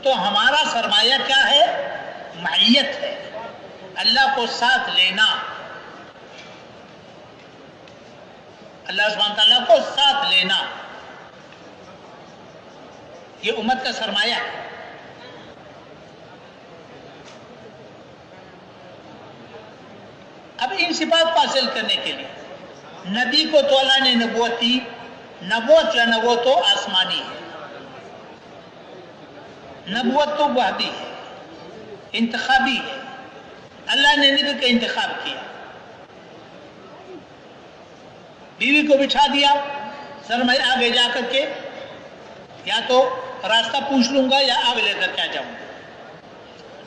S1: تو ہمارا سرمایہ کیا ہے؟ معیت ہے, اللہ کو ساتھ لینا. اللہ سبحانہ تعالیٰ کو ساتھ لینا, یہ امت کا سرمایہ ہے. اب ان صفات کو حاصل کرنے کے لیے نبی کو تو اللہ نے نبوت دی. نبوت جو ہے نا وہ تو آسمانی ہے, نبوت تو وحدی ہے, انتخابی ہے. اللہ نے نبی کا انتخاب کیا, بیوی کو بٹھا دیا, سر میں آگے جا کر کے یا تو راستہ پوچھ لوں گا یا آگ لے کر کیا جاؤں گا.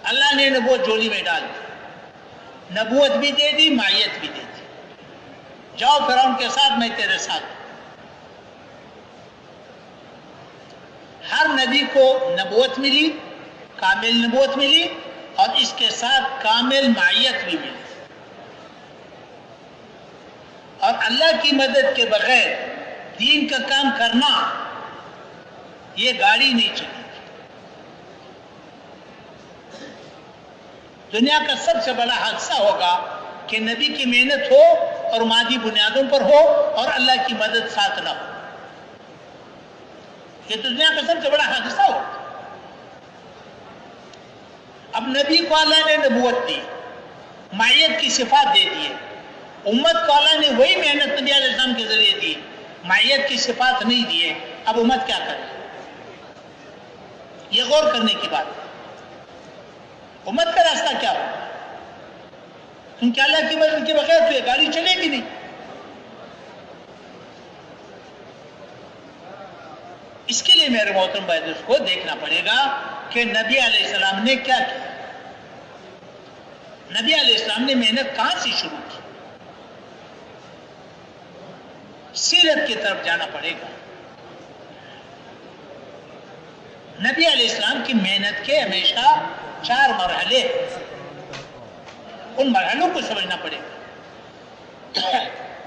S1: اللہ نے نبوت جولی میں ڈال دی, نبوت بھی دے دی, معیت بھی دے دی. جاؤ فرعون کے ساتھ, میں تیرے ساتھ. ہر نبی کو نبوت ملی, کامل نبوت ملی, اور اس کے ساتھ کامل معیت بھی ملی. اور اللہ کی مدد کے بغیر دین کا کام کرنا, یہ گاڑی نہیں چلے گی. دنیا کا سب سے بڑا حادثہ ہوگا کہ نبی کی محنت ہو اور مادی بنیادوں پر ہو اور اللہ کی مدد ساتھ نہ ہو. یہ دنیا کا سب سے بڑا حادثہ ہوگا. اب نبی کو اللہ نے نبوت دی, معیت کی صفات دے دیے. امت کو اللہ نے وہی محنت نبی علیہ السلام کے ذریعے دی, معیت کی صفات نہیں دیے. اب امت کیا کرے؟ یہ غور کرنے کی بات ہے. امت کا راستہ کیا ہوگا؟ کیونکہ اللہ کی مدد کے بغیر تو یہ گاڑی چلے گی نہیں. اس کے لیے میرے محترم بھائی دوست کو دیکھنا پڑے گا کہ نبی علیہ السلام نے کیا کیا. نبی علیہ السلام نے محنت کہاں سے شروع کی؟ سیرت کی طرف جانا پڑے گا. نبی علیہ السلام کی محنت کے ہمیشہ 4 مرحلے, ان مرحلوں کو سمجھنا پڑے گا.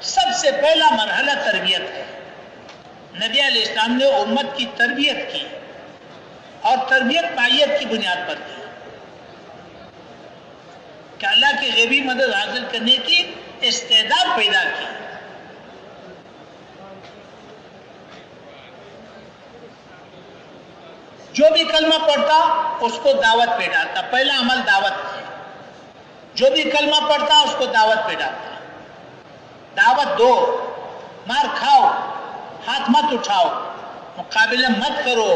S1: سب سے پہلا مرحلہ تربیت ہے. نبی علیہ السلام نے امت کی تربیت کی, اور تربیت معیت کی بنیاد پر کی کہ اللہ کی غیبی مدد حاصل کرنے کی استعداد پیدا کی. جو بھی کلمہ پڑھتا اس کو دعوت پہ ڈالتا. پہلا عمل دعوت ہے. جو بھی کلمہ پڑھتا اس کو دعوت پہ ڈالتا. دعوت دو, مار کھاؤ, ہاتھ مت اٹھاؤ, مقابلہ مت کرو,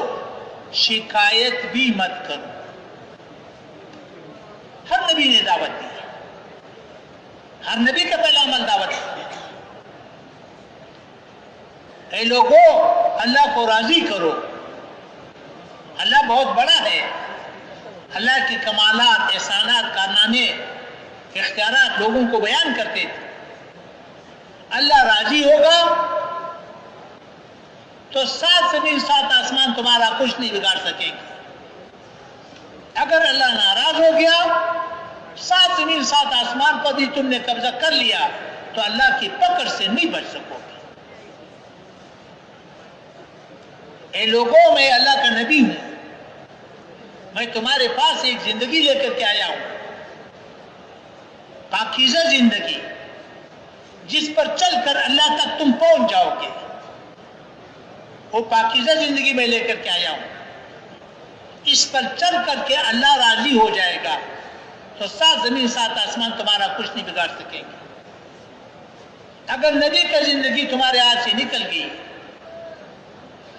S1: شکایت بھی مت کرو. ہر نبی نے دعوت دی, ہر نبی کا پہلا عمل دعوت ہے. اے لوگوں, اللہ کو راضی کرو. اللہ بہت بڑا ہے. اللہ کے کمالات, احسانات, کارنامے, اختیارات لوگوں کو بیان کرتے تھے. اللہ راضی ہوگا تو 7 زمین 7 آسمان تمہارا کچھ نہیں بگاڑ سکیں گے. اگر اللہ ناراض ہو گیا, 7 زمین 7 آسمان پر بھی تم نے قبضہ کر لیا تو اللہ کی پکڑ سے نہیں بچ سکو گے. اے لوگوں, میں اللہ کا نبی ہوں, میں تمہارے پاس ایک زندگی لے کر کے آیا ہوں، پاکیزہ زندگی، جس پر چل کر اللہ تک تم پہنچ جاؤ گے۔ وہ پاکیزہ زندگی میں لے کر کے آیا ہوں، اس پر چل کر کے اللہ راضی ہو جائے گا تو سات زمین سات آسمان تمہارا کچھ نہیں بگاڑ سکیں گے۔ اگر نبی کا زندگی تمہارے ہاتھ سے نکل گئی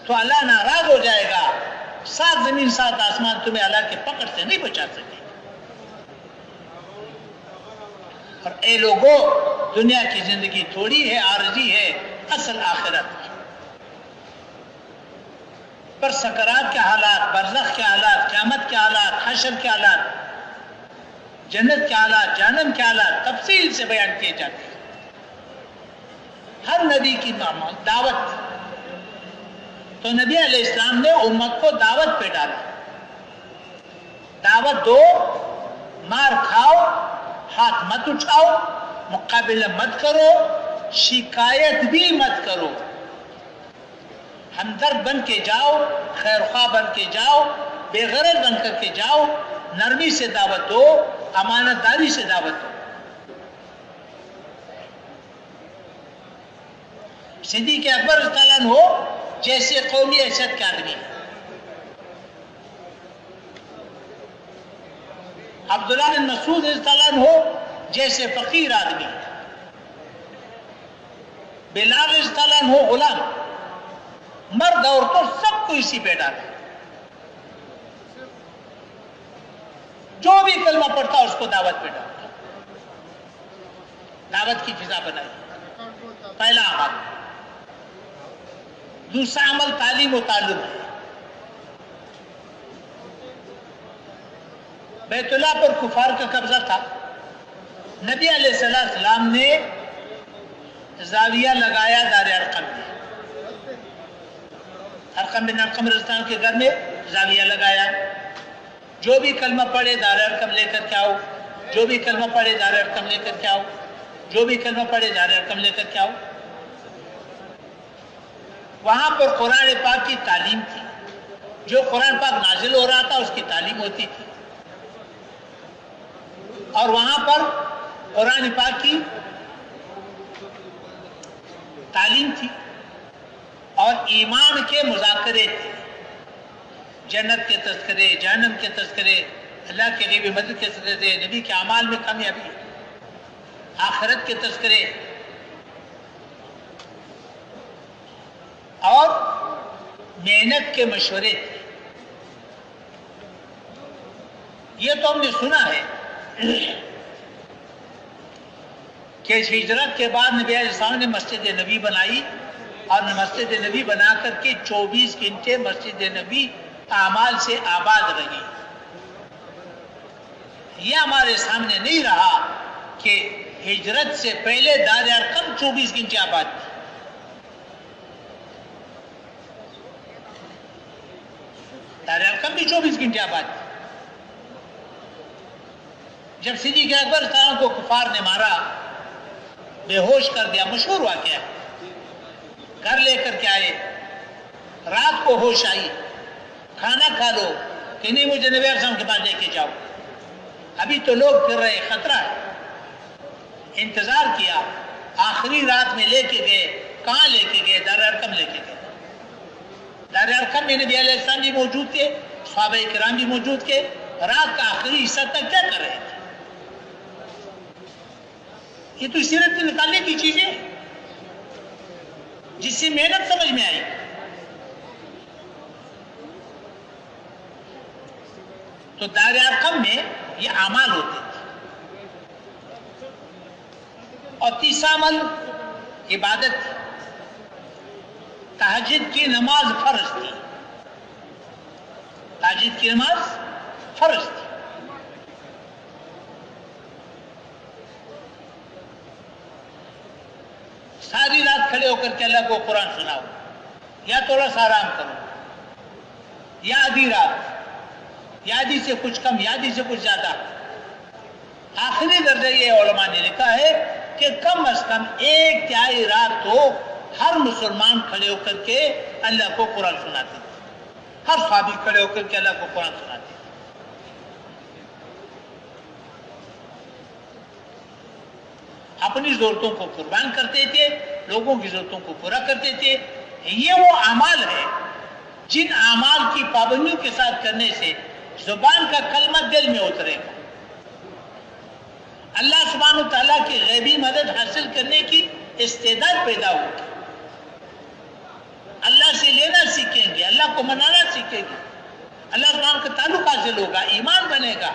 S1: تو اللہ ناراض ہو جائے گا، سات زمین سات آسمان تمہیں اللہ کے پکڑ سے نہیں بچا سکے۔ اور اے لوگوں، دنیا کی زندگی تھوڑی ہے، عارضی ہے، اصل آخرت ہے۔ پر سکرات کے حالات، برزخ کے حالات، قیامت کے حالات، حشر کے حالات، جنت کے حالات، جہنم کے حالات تفصیل سے بیان کیے جاتے ہیں۔ ہر نبی کی دعوت، تو نبی علیہ السلام نے امت کو دعوت پہ ڈالا، دعوت دو، مار کھاؤ، ہاتھ مت اٹھاؤ، مقابلہ مت کرو، شکایت بھی مت کرو، ہمدرد بن کے جاؤ، خیر خواہ بن کے جاؤ، بے غرض بن کر کے جاؤ، نرمی سے دعوت دو، امانت داری سے دعوت دو۔ صدیق اکبر رضی اللہ عنہ ہو جیسے قومی حیثیت کے آدمی، عبداللہ بن مسعود رضی اللہ عنہ ہو جیسے فقیر آدمی، بلال رضی اللہ عنہ ہو غلام، مرد عورتوں سب کو اسی پہ ڈالا، جو بھی کلمہ پڑھتا اس کو دعوت پہ ڈالا، دعوت کی فضا بنائی۔ پہلا عمل۔ دوسرا عمل تعلیم و تعلم ہے۔ بیت اللہ پر کفار کا قبضہ تھا، نبی علیہ السلام نے زاویہ لگایا دار ارقم میں، ارقم بن ارقم رضی اللہ عنہ کے گھر میں زاویہ لگایا، جو بھی کلمہ پڑھے دار ارقم لے کر کے آؤ، جو بھی کلمہ پڑھے دار ارقم لے کر کے آؤ، جو بھی کلمہ پڑھے دار ارقم لے کر کے آؤ۔ وہاں پر قرآن پاک کی تعلیم تھی، جو قرآن پاک نازل ہو رہا تھا اس کی تعلیم ہوتی تھی، اور وہاں پر قرآن پاک کی تعلیم تھی اور ایمان کے مذاکرے تھے، جنت کے تذکرے، جہنم کے تذکرے، اللہ کے غیبی مدد کے تذکرے، نبی کے اعمال میں کامیابی، آخرت کے تذکرے، اور محنت کے مشورے تھے۔ یہ تو ہم نے سنا ہے کہ ہجرت کے بعد نبی علیہ السلام نے مسجد نبی بنائی، اور مسجد نبی بنا کر کے 24 گھنٹے مسجد نبی اعمال سے آباد رہی۔ یہ ہمارے سامنے نہیں رہا کہ ہجرت سے پہلے دار ارقم 24 گھنٹے آباد تھی۔ دار ارقم بھی 24 گھنٹے آباد تھی۔ جب صدیق اکبر صلی اللہ علیہ وسلم کو کفار نے مارا، بے ہوش کر دیا، مشہور واقعہ، گھر لے کر کے آئے، رات کو ہوش آئی، کھانا کھا لو کہ نہیں مجھے نبی علیہ السلام کے پاس لے کے جاؤ، ابھی تو لوگ پھر رہے، خطرہ ہے۔ انتظار کیا، آخری رات میں لے کے گئے، کہاں لے کے گئے؟ دار ارقم لے کے گئے۔ دار ارقم میں نبی علیہ السلام بھی موجود تھے، صحابہ کرام بھی موجود تھے، رات کا آخری حصہ تک کیا کر رہے تھے؟ یہ تو سیرت میں نکالنے کی چیزیں جس سے محنت سمجھ میں آئی۔ تو دار ارقم میں یہ اعمال ہوتے تھے۔ اور تیسرا عمل عبادت تھی، تہجد کی نماز فرض تھی، تہجد کی نماز فرض تھی۔ ساری رات کھڑے ہو کر کے اللہ کو قرآن سناؤ، یا تھوڑا سا آرام کرو، یا آدھی رات، یا آدھی سے کچھ کم، یا آدھی سے کچھ زیادہ۔ آخری درجہ یہ علماء نے لکھا ہے کہ کم از کم 1/3 رات تو ہر مسلمان کھڑے ہو کر کے اللہ کو قرآن سناتے تھے، ہر صحابی کھڑے ہو کر کے اللہ کو قرآن سناتے تھے۔ اپنی ضرورتوں کو قربان کرتے تھے، لوگوں کی ضرورتوں کو پورا کرتے تھے. یہ وہ اعمال ہے جن اعمال کی پابندیوں کے ساتھ کرنے سے زبان کا کلمہ دل میں اترے گا. اللہ سبحانہ و تعالیٰ کی غیبی مدد حاصل کرنے کی استعداد پیدا ہوگی. اللہ سے لینا سیکھیں گے، اللہ کو منانا سیکھیں گے، اللہ سبحانہ کا تعلق حاصل ہوگا، ایمان بنے گا،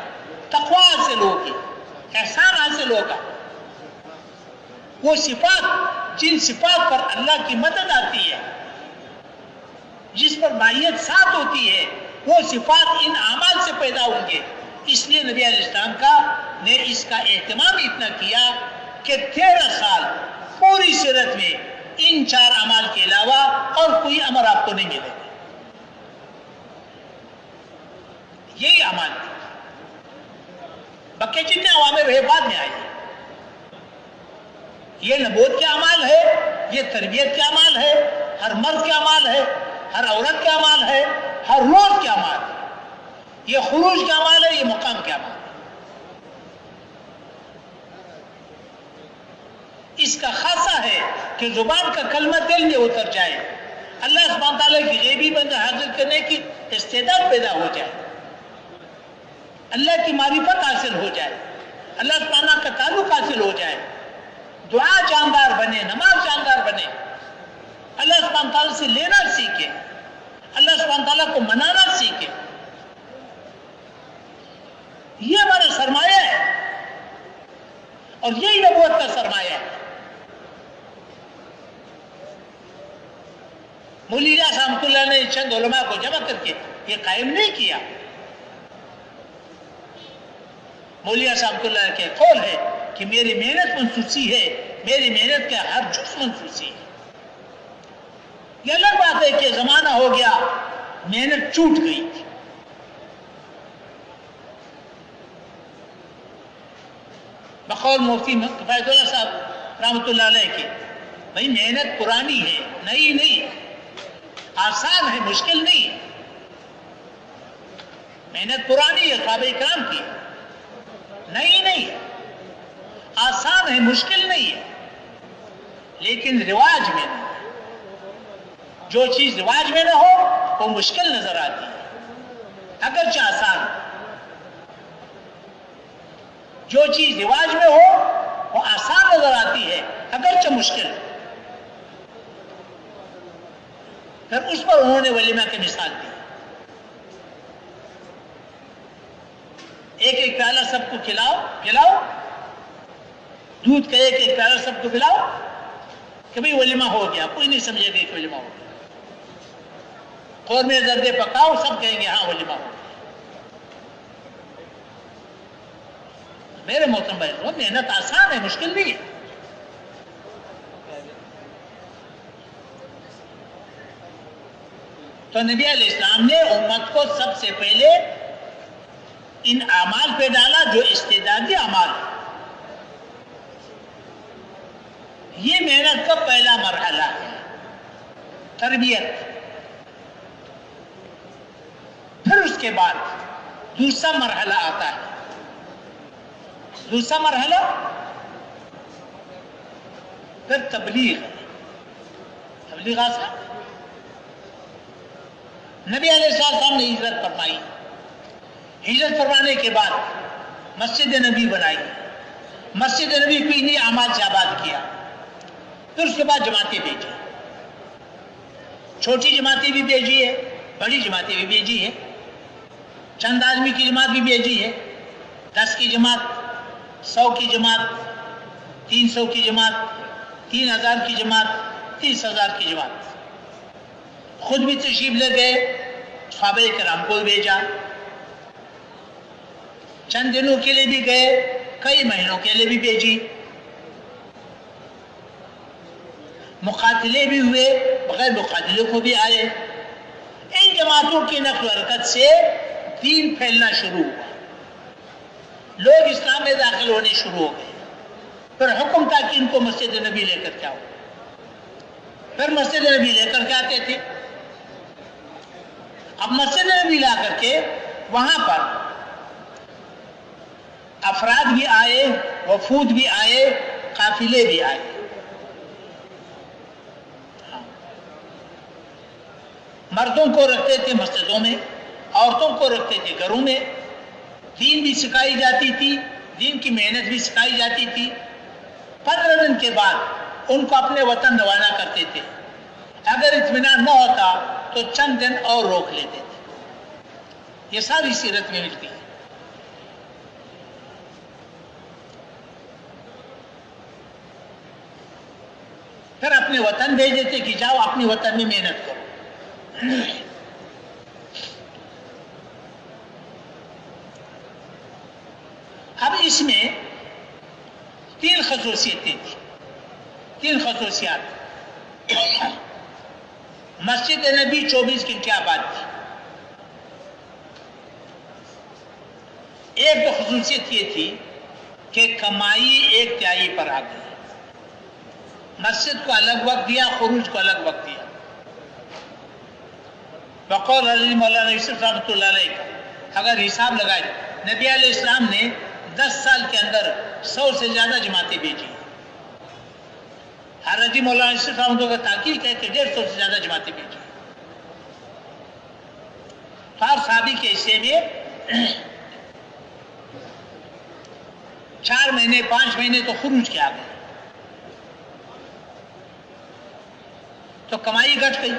S1: تقوی حاصل ہوگی، احسان حاصل ہوگا. وہ صفات، جن صفات پر اللہ کی مدد آتی ہے، جس پر معیت ساتھ ہوتی ہے، وہ صفات ان اعمال سے پیدا ہوں گے. اس لیے نبی علیہ السلام نے اس کا اہتمام اتنا کیا کہ 13 سال پوری سیرت میں ان 4 اعمال کے علاوہ اور کوئی امر آپ کو نہیں ملے گا. یہی اعمال تھے. باقی جتنے عوامر رہے بعد میں آئے. یہ نبوت کے اعمال ہے، یہ تربیت کے اعمال ہے، ہر مرد کے اعمال ہے، ہر عورت کے اعمال ہے، ہر روز کے اعمال ہے. یہ خروج کے اعمال ہے، یہ مقام کے اعمال ہے. اس کا خاصہ ہے کہ زبان کا کلمہ دل میں اتر جائے، اللہ سبحانہ تعالیٰ کی غیبی مدد حاصل کرنے کی استعداد پیدا ہو جائے، اللہ کی معرفت حاصل ہو جائے، اللہ سبحانہ کا تعلق حاصل ہو جائے، دعا جاندار بنے، نماز جاندار بنے، اللہ سبحانہ تعالیٰ سے لینا سیکھے، اللہ سبحانہ تعالیٰ کو منانا سیکھے. یہ ہمارا سرمایہ ہے اور یہی نبوت کا سرمایہ ہے. مولی الیاس رحمۃ اللہ نے چند علماء کو جمع کر کے یہ قائم نہیں کیا. مولی الیاس رحمۃ اللہ کے قول ہے کہ میری محنت منسوسی ہے، میری محنت کا ہر جز منسوسی ہے. یہ الگ بات ہے کہ زمانہ ہو گیا، محنت چھوٹ گئی. بقول مفتی کفایت اللہ صاحب رحمۃ اللہ علیہ کے، بھائی محنت پرانی ہے، نئی نہیں، آسان ہے، مشکل نہیں ہے. محنت پرانی ہے صحابہ کرام کی، نئی نہیں ہے، آسان ہے، مشکل نہیں ہے، لیکن رواج میں نہیں. جو چیز رواج میں نہ ہو وہ مشکل نظر آتی ہے، اگرچہ آسان ہے. جو چیز رواج میں ہو وہ آسان نظر آتی ہے، اگرچہ مشکل. پھر اس پر انہوں نے ولیمہ کی مثال دی. ایک ایک پیالہ سب کو کھلاؤ، دودھ کا ایک ایک پیالہ سب کو پلاؤ کہ بھئی ولیمہ ہو گیا. کوئی نہیں سمجھے گا کہ ولیمہ ہو گیا. قورمے زردے پکاؤ، سب کہیں گے ہاں ولیمہ ہو گیا. میرے محترم بھائی، محنت آسان ہے، مشکل نہیں ہے. تو نبی علیہ السلام نے امت کو سب سے پہلے ان اعمال پہ ڈالا جو استعدادی اعمال ہے. یہ محنت کا پہلا مرحلہ ہے، تربیت. پھر اس کے بعد دوسرا مرحلہ آتا ہے. دوسرا مرحلہ پھر تبلیغ. تبلیغ آسان. نبی علیہ السلام نے ہجرت فرمائی. ہجرت فرمانے کے بعد مسجد نبی بنائی، مسجد نبی کو انہی اعمال سے آباد کیا. پھر اس کے بعد جماعتیں بھیجی، چھوٹی جماعتیں بھی بھیجی ہے، بڑی جماعتیں بھی بھیجی ہے. چند آدمی کی جماعت بھی بھیجی ہے، 10 کی جماعت، 100 کی جماعت، 300 کی جماعت، 3000 کی جماعت، 30,000 کی جماعت. خود بھی تشریف لے گئے، صحابہ کرام کو بھیجا. چند دنوں کے لیے بھی گئے، کئی مہینوں کے لیے بھی بھیجی. مقاتلے بھی ہوئے، بغیر مقاتلے کو بھی آئے. ان جماعتوں کی نقل و حرکت سے دین پھیلنا شروع ہوا، لوگ اسلام میں داخل ہونے شروع ہو گئے. پھر حکم تھا کہ ان کو مسجد نبی لے کر کے آؤ. پھر مسجد نبی لے کر کے آتے تھے. اب مسجد نبی لا کر کے وہاں پر افراد بھی آئے، وفود بھی آئے، قافلے بھی آئے. مردوں کو رکھتے تھے مسجدوں میں، عورتوں کو رکھتے تھے گھروں میں. دین بھی سکھائی جاتی تھی، دین کی محنت بھی سکھائی جاتی تھی. 15 دن کے بعد ان کو اپنے وطن روانہ کرتے تھے. اگر اطمینان نہ ہوتا تو چند دن اور روک لیتے تھے. یہ ساری سیرت میں ملتی ہے. پھر اپنے وطن بھیج دیتے کہ جاؤ اپنے وطن میں محنت کرو. اب اس میں 3 خصوصیتیں تھیں، 3 خصوصیات. مسجد نبی 24 گھنٹے آباد تھی. ایک تو خصوصیت یہ تھی کہ کمائی 1/3 پر آ گئی. مسجد کو الگ وقت دیا، خروج کو الگ وقت دیا. بقول علی مولانا یوسف رحمۃ اللہ علیہ کا اگر حساب لگائے، نبی علیہ السلام نے 10 سال کے اندر 100 سے زیادہ جماعتیں بھیجی. حضرت مولانا یوسف رحمۃ اللہ کا تحقیق ہے کہ 150 سے زیادہ جماعتیں بھیجی. ہر صحابی کے حصے میں 4 مہینے 5 مہینے تو خروج کے آ گئے. تو کمائی گھٹ گئی.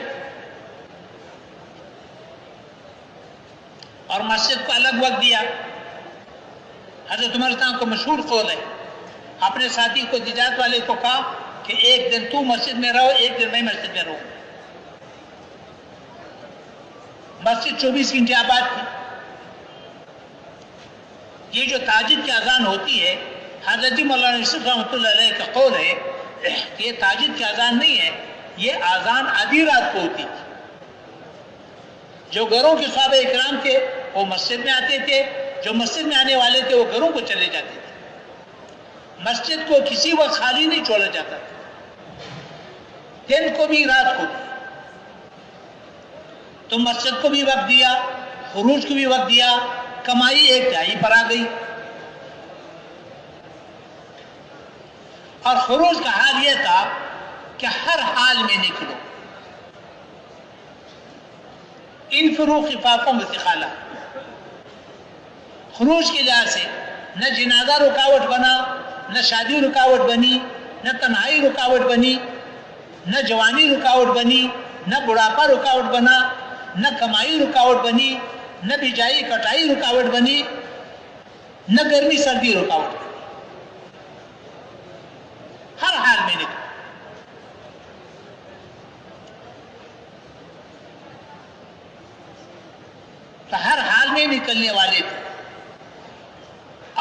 S1: اور مسجد کو الگ وقت دیا. حضرت عمر صاحب کو مشہور قول ہے، اپنے ساتھی کو تجارت والے کو کہا کہ 1 دن تو مسجد میں رہو، 1 دن میں مسجد میں رہوں. مسجد 24 گھنٹے آباد تھی. یہ جو تہجد کی اذان ہوتی ہے، حضرت مولانا یوسف رحمۃ اللہ علیہ کا قول ہے کہ یہ تہجد کی اذان نہیں ہے، یہ اذان آدھی رات کو ہوتی تھی. جو گھروں کے صحابہ اکرام تھے وہ مسجد میں آتے تھے، جو مسجد میں آنے والے تھے وہ گھروں کو چلے جاتے تھے. مسجد کو کسی وقت خالی نہیں چھوڑا جاتا تھا، دن کو بھی رات کو بھی. تو مسجد کو بھی وقت دیا، خروج کو بھی وقت دیا، کمائی 1/3 پر آ گئی. اور خروج کا حال یہ تھا کہ ہر حال میں نکلو. انفروا خفافا وثقالا. خروج کے لحاظ سے نہ جنازہ رکاوٹ بنا، نہ شادی رکاوٹ بنی، نہ تنہائی رکاوٹ بنی، نہ جوانی رکاوٹ بنی، نہ بڑھاپا رکاوٹ بنا، نہ کمائی رکاوٹ بنی، نہ بجائی کٹائی رکاوٹ بنی، نہ گرمی سردی رکاوٹ بنی. ہر حال میں نکلو. تو ہر حال میں نکلنے والے تھے.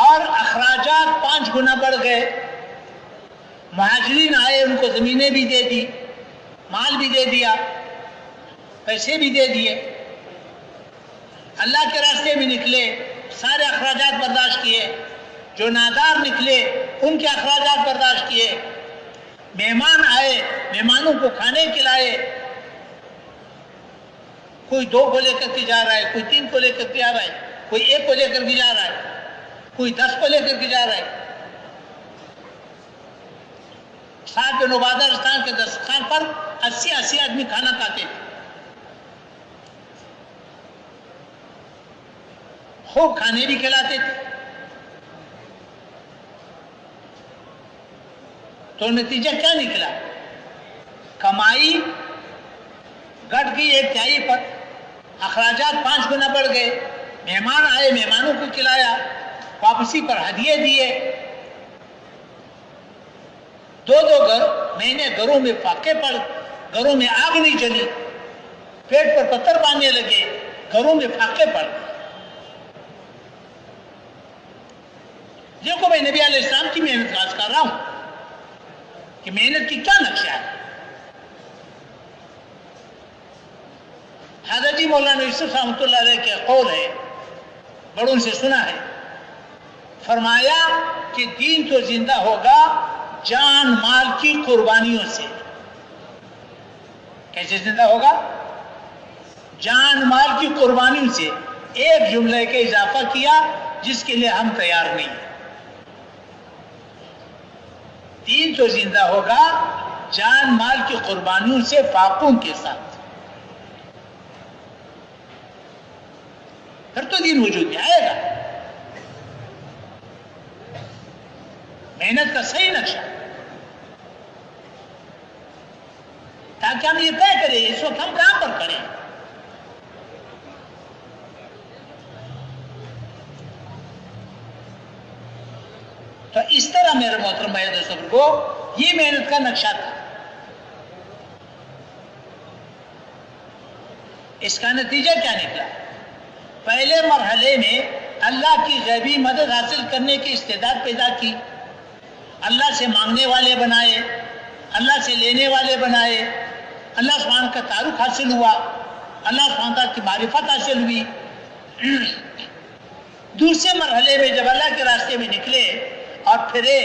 S1: اور اخراجات 5 گنا بڑھ گئے. مہاجرین آئے، ان کو زمینیں بھی دے دی، مال بھی دے دیا، پیسے بھی دے دیے. اللہ کے راستے میں نکلے، سارے اخراجات برداشت کیے. جو نادار نکلے ان کے اخراجات برداشت کیے. مہمان آئے، مہمانوں کو کھانے کھلائے. کوئی 2 کو لے کر کے جا رہا ہے، کوئی 3 کو لے کر کے جا رہا ہے، کوئی 1 کو لے کر کے جا رہا ہے، کوئی 10 کو لے کر کے جا رہا ہے. سعد بن عبادہ رستان کے دسترخوان پر 80 آدمی کھانا کھاتے تھے. خوب کھانے بھی کھلاتے تھے. تو نتیجہ کیا نکلا؟ کمائی گھٹ گئی 1/3 پر، اخراجات 5 گنا بڑھ گئے. مہمان آئے، مہمانوں کو کھلایا، واپسی پر ہدیے دیے. 2 گھر مہینے گھروں میں فاقے پڑ، گھروں میں آگ نہیں جلی، پیٹ پر پتھر باندھنے لگے، گھروں میں فاقے پڑ گئے. دیکھو میں نبی علیہ السلام کی محنت راز کر رہا ہوں کہ محنت کی کیا نقشہ ہے. حضرت مولانا یوسف رحمۃ اللہ علیہ کے قول ہے، بڑوں سے سنا ہے، فرمایا کہ دین تو زندہ ہوگا جان مال کی قربانیوں سے. کیسے زندہ ہوگا؟ جان مال کی قربانیوں سے. ایک جملے کا اضافہ کیا جس کے لیے ہم تیار نہیں ہیں. دین تو زندہ ہوگا جان مال کی قربانیوں سے فاقوں کے ساتھ، پھر تو دین وجود میں آئے گا. محنت کا صحیح نقشہ تاکہ ہم یہ طے کریں اس وقت ہم کہاں پر کھڑے ہیں. تو اس طرح میرے محترم بھائی دوستوں کو یہ محنت کا نقشہ تھا. اس کا نتیجہ کیا نکلا؟ پہلے مرحلے میں اللہ کی غیبی مدد حاصل کرنے کی استعداد پیدا کی، اللہ سے مانگنے والے بنائے، اللہ سے لینے والے بنائے، اللہ سبحانہ کا تعارف حاصل ہوا، اللہ سبحانہ کی معرفت حاصل ہوئی. دوسرے مرحلے میں جب اللہ کے راستے میں نکلے اور پھرے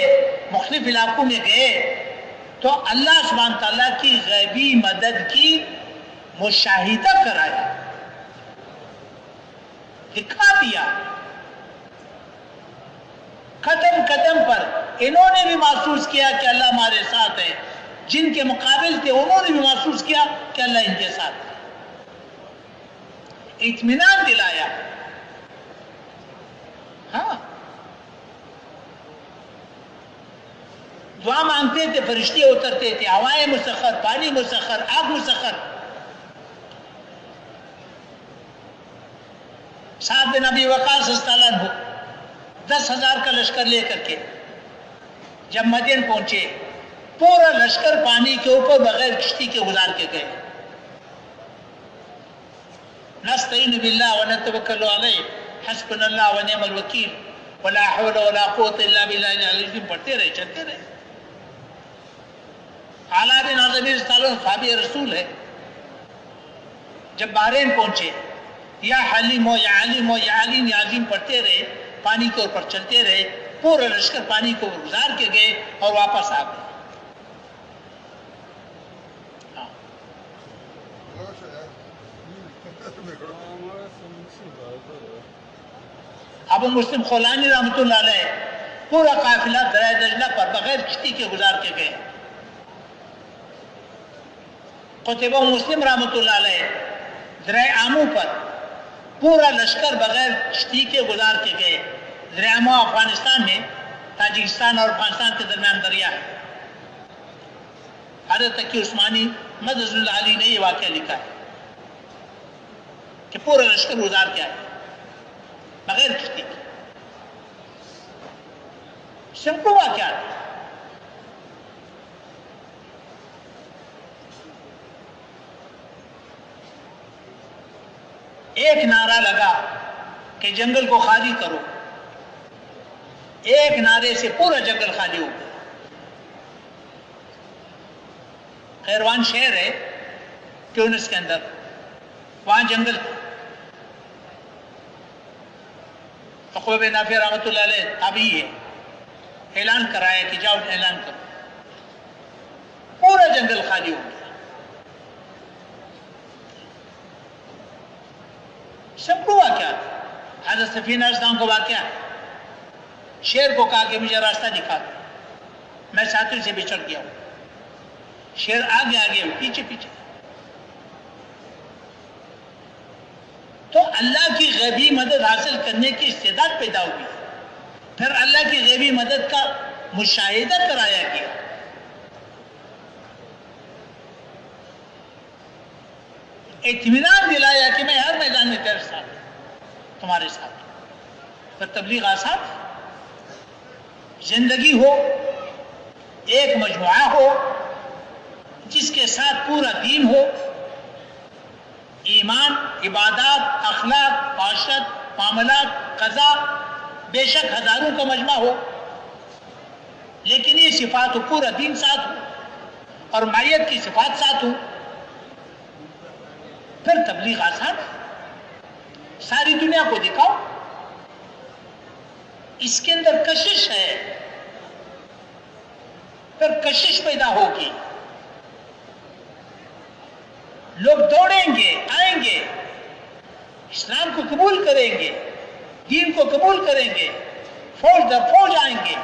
S1: مختلف علاقوں میں گئے تو اللہ سبحانہ تعالیٰ کی غیبی مدد کی مشاہدہ کرایا، دکھا دیا. قدم قدم پر انہوں نے بھی محسوس کیا کہ اللہ ہمارے ساتھ ہے، جن کے مقابل تھے انہوں نے بھی محسوس کیا کہ اللہ ان کے ساتھ ہے. اطمینان دلایا. ہاں دعا مانگتے تھے، فرشتے اترتے تھے، ہوائیں مسخر، پانی مسخر، آگ مسخر. سعد بن ابی وقاص رضی اللہ عنہ 10,000 کا لشکر لے کر کے جب مدین پہنچے، پورا لشکر پانی کے اوپر بغیر کشتی کے گزار کے گئے. نستعین باللہ ونتوکل علیہ حسبنا اللہ ونعم الوکیل ولا حول ولا قوت الا باللہ العلی العظیم پڑھتے رہے، چلتے رہے. اعلیٰ بن عظمیر صحابی رسول ہے. جب بحرین پہنچے، یا حلیم ہو یا علیم ہو یا علیم یا عظیم پڑھتے رہے، پانی کے اوپر چلتے رہے، پورا لشکر پانی کو گزار کے گئے اور واپس آ گئے. ابو مسلم خولانی رحمۃ اللہ علیہ پورا قافلہ دریا دجلہ پر بغیر کشتی کے گزار کے گئے. قتیبہ مسلم رحمۃ اللہ علیہ دریا آمو پر پورا لشکر بغیر کشتی کے گزار کے گئے. دریا آمو افغانستان میں تاجکستان اور افغانستان کے درمیان دریا ہے. حضرت تقی عثمانی مدد اللہ علی نے یہ واقعہ لکھا ہے کہ پورا لشکر گزار کے آئے بغیر کشتی کے. سمپل واقعہ ہے. ایک نعرہ لگا کہ جنگل کو خالی کرو، ایک نعرے سے پورا جنگل خالی ہو گیا. خیروان شہر ہے ٹیونس کے اندر، وہاں جنگل تھا. عقبہ بن نافع رحمۃ اللہ علیہ تابعی ہے، اعلان کرایا کہ جاؤ اعلان کرو. پورا جنگل خالی ہو گیا. سب کو واقعہ تھا. حضرت سفینہ اسلام کو واقعہ ہے. شیر کو کہا کہ مجھے راستہ دکھا دو، میں ساتھی سے بچڑ گیا ہوں. شیر آگے آگے پیچھے پیچھے. تو اللہ کی غیبی مدد حاصل کرنے کی استعداد پیدا ہوئی. پھر اللہ کی غیبی مدد کا مشاہدہ کرایا گیا. اطمینان دلایا کہ میں ہر میدان میں تیرے ساتھ ہوں، تمہارے ساتھ ہوں. پھر تبلیغ آسان، زندگی ہو، ایک مجموعہ ہو جس کے ساتھ پورا دین ہو، ایمان، عبادات، اخلاق، معاشرت، معاملات، قضا، بے شک ہزاروں کا مجمع ہو، لیکن یہ صفات ہو، پورا دین ساتھ ہو اور معیت کی صفات ساتھ ہو. پھر تبلیغ آسان ہے. ساری دنیا کو دکھاؤ. اس کے اندر کشش ہے، پھر کشش پیدا ہوگی. لوگ دوڑیں گے، آئیں گے، اسلام کو قبول کریں گے، دین کو قبول کریں گے، فوج در فوج آئیں گے.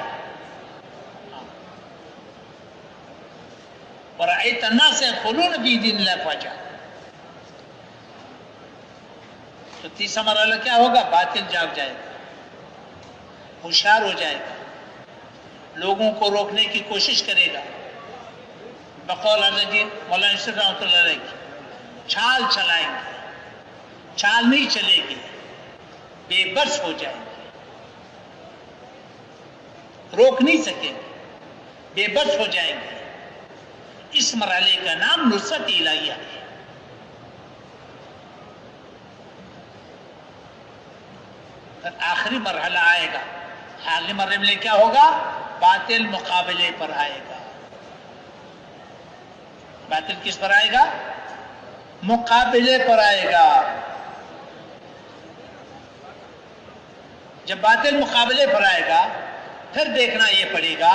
S1: ورأيت الناس يدخلون في دين الله فجأة. تو تیسرا مرحلہ کیا ہوگا؟ باطل جاگ جائے گا، ہوشیار ہو جائے گا، لوگوں کو روکنے کی کوشش کرے گا. بقول حضرت مولانا یوسف رحمۃ اللہ علیہ کی چھال چلائیں گے، چھال نہیں چلے گی، بے بس ہو جائیں گے، روک نہیں سکیں گے، بے بس ہو جائیں گے. اس مرحلے کا نام نصرت الہیہ ہے. آخری مرحلہ آئے گا. آخری مرحلے میں کیا ہوگا؟ باطل مقابلے پر آئے گا. باطل کس پر آئے گا؟ مقابلے پر آئے گا. جب باطل مقابلے پر آئے گا پھر دیکھنا یہ پڑے گا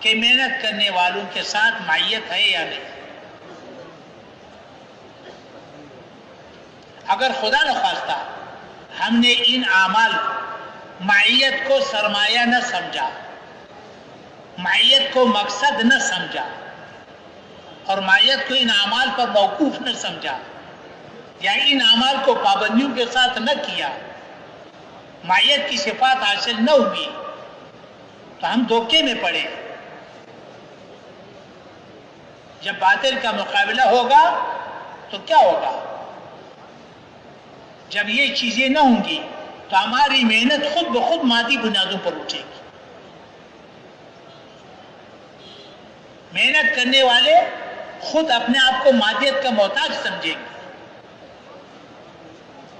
S1: کہ محنت کرنے والوں کے ساتھ معیت ہے یا نہیں. اگر خدا نخواستہ ہم نے ان اعمال معیت کو سرمایہ نہ سمجھا، معیت کو مقصد نہ سمجھا، اور معیت کو ان اعمال پر موقوف نہ سمجھا، یا ان اعمال کو پابندیوں کے ساتھ نہ کیا، معیت کی صفات حاصل نہ ہوئی، تو ہم دھوکے میں پڑے. جب باطل کا مقابلہ ہوگا تو کیا ہوگا؟ جب یہ چیزیں نہ ہوں گی تو ہماری محنت خود بخود مادی بنیادوں پر اٹھے گی. محنت کرنے والے خود اپنے آپ کو مادیت کا محتاج سمجھیں گے.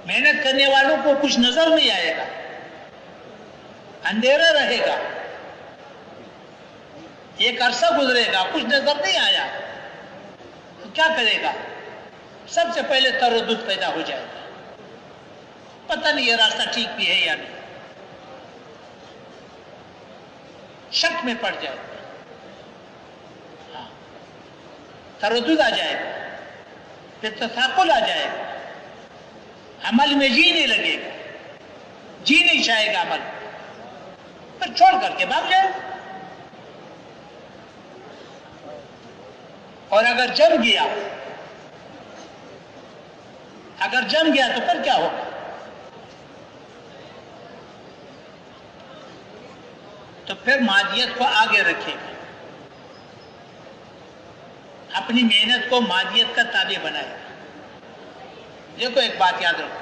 S1: محنت کرنے والوں کو کچھ نظر نہیں آئے گا، اندھیرا رہے گا، ایک عرصہ گزرے گا، کچھ نظر نہیں آیا تو کیا کرے گا؟ سب سے پہلے تردد پیدا ہو جائے گا، پتہ نہیں یہ راستہ ٹھیک بھی ہے یا نہیں، شک میں پڑ جائے گا، تردد آ جائے گا، پھر تثاقل آ جائے گا، عمل میں جی نہیں لگے گا، جی نہیں چاہے گا عمل، پھر چھوڑ کر کے بھاگ جائے گا. اور اگر جم گیا تو پھر کیا ہوگا؟ تو پھر مادیت کو آگے رکھے گا، اپنی محنت کو مادیت کا تابع بنائے گا. دیکھو ایک بات یاد رکھو،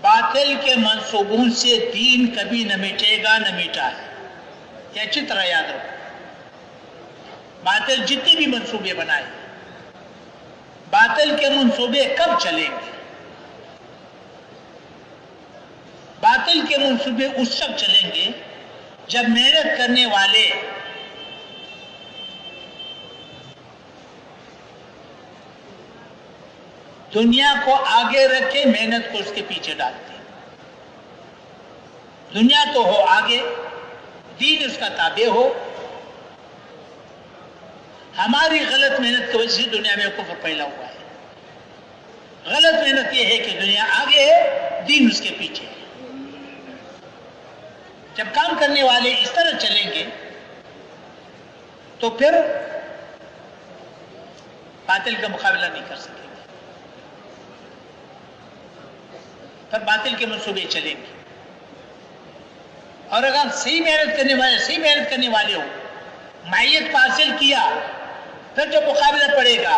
S1: باطل کے منصوبوں سے دین کبھی نہ مٹے گا، نہ مٹا ہے. یہ اچھی طرح یاد رکھو. باطل جتنے بھی منصوبے بنائے، باطل کے منصوبے کب چلیں گے؟ باطل کے منصوبے اس وقت چلیں گے جب محنت کرنے والے دنیا کو آگے رکھے، محنت کو اس کے پیچھے ڈالتے. دنیا تو ہو آگے، دین اس کا تابع ہو. ہماری غلط محنت کی وجہ سے دنیا میں کفر پھیلا ہوا ہے. غلط محنت یہ ہے کہ دنیا آگے ہے، دین اس کے پیچھے ہے. جب کام کرنے والے اس طرح چلیں گے تو پھر باطل کا مقابلہ نہیں کر سکیں گے، پھر باطل کے منصوبے چلیں گے. اور اگر صحیح محنت کرنے والے ہوں، معیت کو حاصل کیا، پھر جب مقابلہ پڑے گا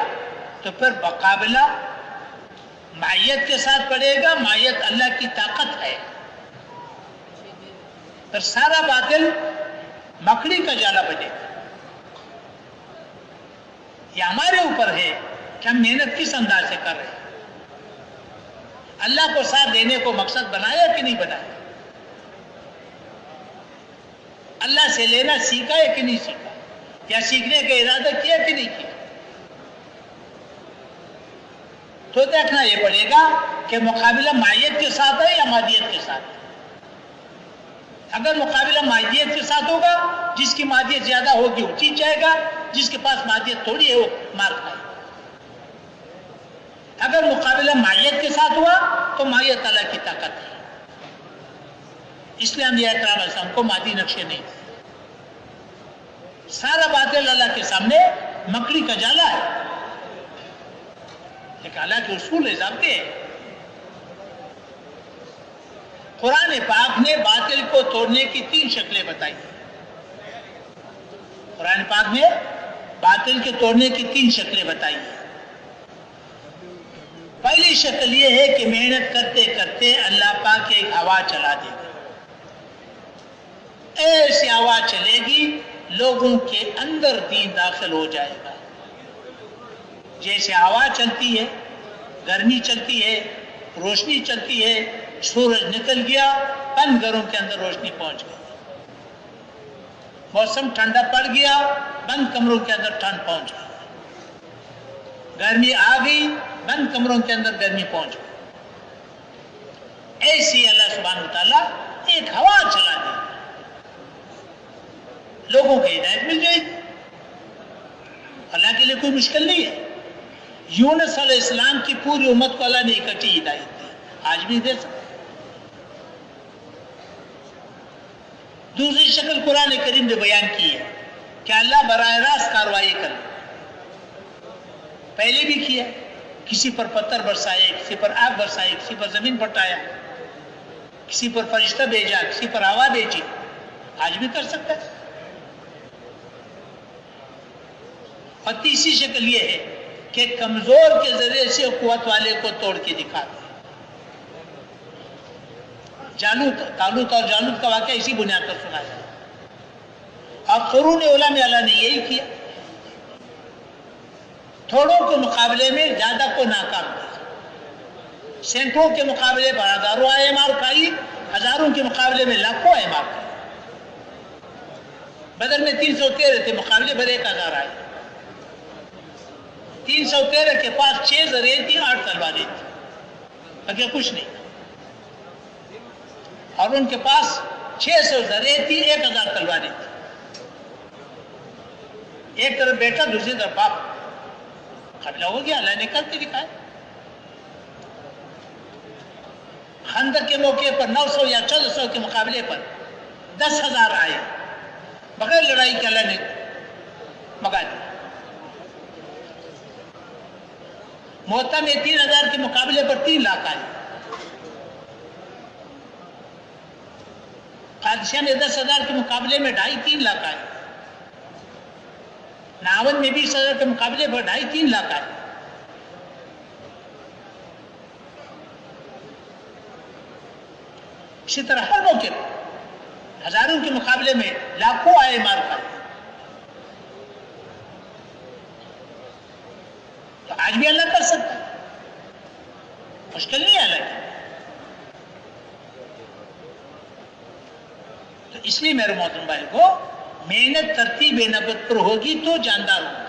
S1: تو پھر مقابلہ معیت کے ساتھ پڑے گا. معیت اللہ کی طاقت ہے. پھر سارا باطل مکڑی کا جالا بنے گا. یہ ہمارے اوپر ہے کہ ہم محنت کس انداز سے کر رہے ہیں. اللہ کو ساتھ دینے کو مقصد بنایا کہ نہیں بنایا؟ اللہ سے لینا سیکھا ہے کہ نہیں سیکھا؟ یا سیکھنے کا ارادہ کیا کہ نہیں کیا؟ تو دیکھنا یہ پڑے گا کہ مقابلہ معیت کے ساتھ ہے یا مادیت کے ساتھ ہے. اگر مقابلہ مادیت کے ساتھ ہوگا، جس کی مادیت زیادہ ہوگی وہ جیت جائے گا، جس کے پاس مادیت تھوڑی ہے وہ مار کھائے گا. اگر مقابلہ معیت کے ساتھ ہوا تو معیت اللہ کی طاقت ہے. اس لیے انبیاء کرام علیہ السلام کو مادی نقشے نہیں. سارا باطل اللہ کے سامنے مکڑی کا جالا ہے، ایک حالانکہ اصول ہے، ضابطے ہیں۔ قرآن پاک نے باطل کو توڑنے کی 3 شکلیں بتائی۔ قرآن پاک نے باطل کے توڑنے کی 3 شکلیں بتائی ہیں۔ پہلی شکل یہ ہے کہ محنت کرتے کرتے اللہ پاک ایک ہوا چلا دے گا، ایسی ہوا چلے گی لوگوں کے اندر دین داخل ہو جائے گا۔ جیسے ہوا چلتی ہے، گرمی چلتی ہے، روشنی چلتی ہے، سورج نکل گیا، بند گھروں کے اندر روشنی پہنچ گئی، موسم ٹھنڈا پڑ گیا، بند کمروں کے اندر ٹھنڈ پہنچ گئی، گرمی آ گئی، بند کمروں کے اندر گرمی پہنچ گئی۔ ایسی اللہ سبحانہ وتعالیٰ ایک ہوا چلا دے گا، لوگوں کو ہدایت مل جائے گی۔ اللہ کے لیے کوئی مشکل نہیں ہے۔ یونس علیہ السلام کی پوری امت کو اللہ نے اکٹھی ہدایت دی، آج بھی دے سکتے۔ دوسری شکل قرآن کریم نے بیان کی ہے کہ اللہ براہ راست کارروائی کرے، پہلے بھی کیا، کسی پر پتھر برسائے، کسی پر آگ برسائے، کسی پر زمین پٹایا، کسی پر فرشتہ بھیجا، کسی پر ہوا بھیجی، آج بھی کر سکتا ہے۔ اور تیسری شکل یہ ہے کہ کمزور کے ذریعے سے قوت والے کو توڑ کے دکھا دے۔ طالوت اور جالوت کا واقعہ اسی بنیاد پر سنا ہے۔ اب قرون اولیٰ میں اللہ نے یہی کیا، تھوڑوں کے مقابلے میں زیادہ کو ناکام کیا، سینکڑوں کے مقابلے پر ہزاروں آئے مار کھائی، ہزاروں کے مقابلے میں لاکھوں آئے مار کھائی۔ بدر میں 313 تھے، مقابلے پر 1000 آئے۔ 313 کے پاس 6 زریں تھی، 8 تلواریں تھی، باقی کچھ نہیں، اور ان کے پاس 600 زریں تھی، 1000 تلواریں تھی۔ ایک طرف بیٹا، دوسری طرف باپ، قبلہ ہو گیا، اللہ نے کر کے دکھایا۔ خندق کے موقع پر 900 یا 1400 کے مقابلے پر 10,000 آئے، بغیر لڑائی کے اللہ نے بگا دیا۔ موتا میں 3000 کے مقابلے پر 3 لاکھ آئے، قادسیہ میں 10,000 کے مقابلے میں 2.5-3 لاکھ آئے، ناون میں 20,000 کے مقابلے پر 2.5-3 لاکھ آئے۔ اسی طرح ہر موقع پر ہزاروں کے مقابلے میں لاکھوں آئے مار کھائے۔ تو آج بھی اللہ کر سکتا ہے، مشکل نہیں ہے اللہ کی۔ تو اس لیے میرے محترم بھائی کو محنت ترتیب نبوت پر ہوگی تو جاندار ہوگا۔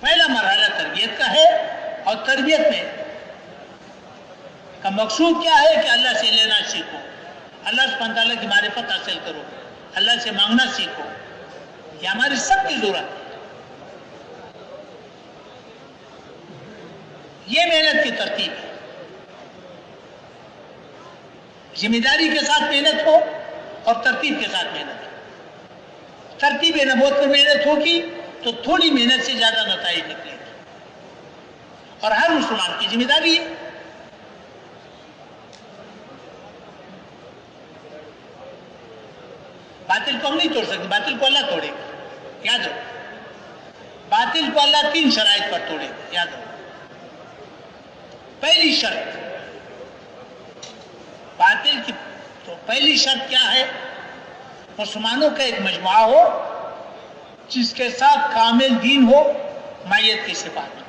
S1: پہلا مرحلہ تربیت کا ہے، اور تربیت میں کا مقصود کیا ہے کہ اللہ سے لینا سیکھو، اللہ سبحانہ تعالیٰ کی معرفت حاصل کرو، اللہ سے مانگنا سیکھو، یہ ہماری سب کی ضرورت ہے۔ یہ محنت کی ترتیب ہے، ذمہ داری کے ساتھ محنت ہو اور ترتیب کے ساتھ محنت ہو۔ ترتیب نبوت پر محنت ہوگی تو تھوڑی محنت سے زیادہ نتائج نکلے گی، اور ہر مسلمان کی ذمہ داری ہے۔ باطل کو ہم نہیں توڑ سکتے، باطل کو اللہ توڑے گا، یاد رکھو۔ باطل کو اللہ 3 شرائط پر توڑے گا، یاد رکھو۔ پہلی شرط باطل کی، تو پہلی شرط کیا ہے؟ مسلمانوں کا ایک مجموعہ ہو جس کے ساتھ کامل دین ہو، معیت کی صفات ہو،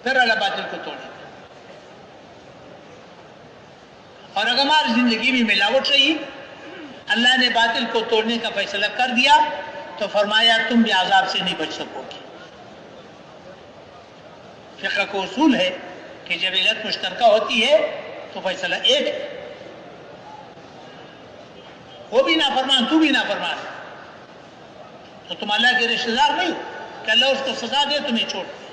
S1: پھر اللہ باطل کو توڑے گا۔ اور اگر ہماری زندگی میں ملاوٹ رہی، اللہ نے باطل کو توڑنے کا فیصلہ کر دیا، تو فرمایا تم بھی عذاب سے نہیں بچ سکو گے۔ فقہ کو اصول ہے کہ جب علت مشترکہ ہوتی ہے تو فیصلہ ایک ہے، وہ بھی نافرمان، تو بھی نافرمان، تو تم اللہ کے رشتہ دار نہیں ہو کہ اللہ اس کو سزا دے تمہیں چھوڑ دے۔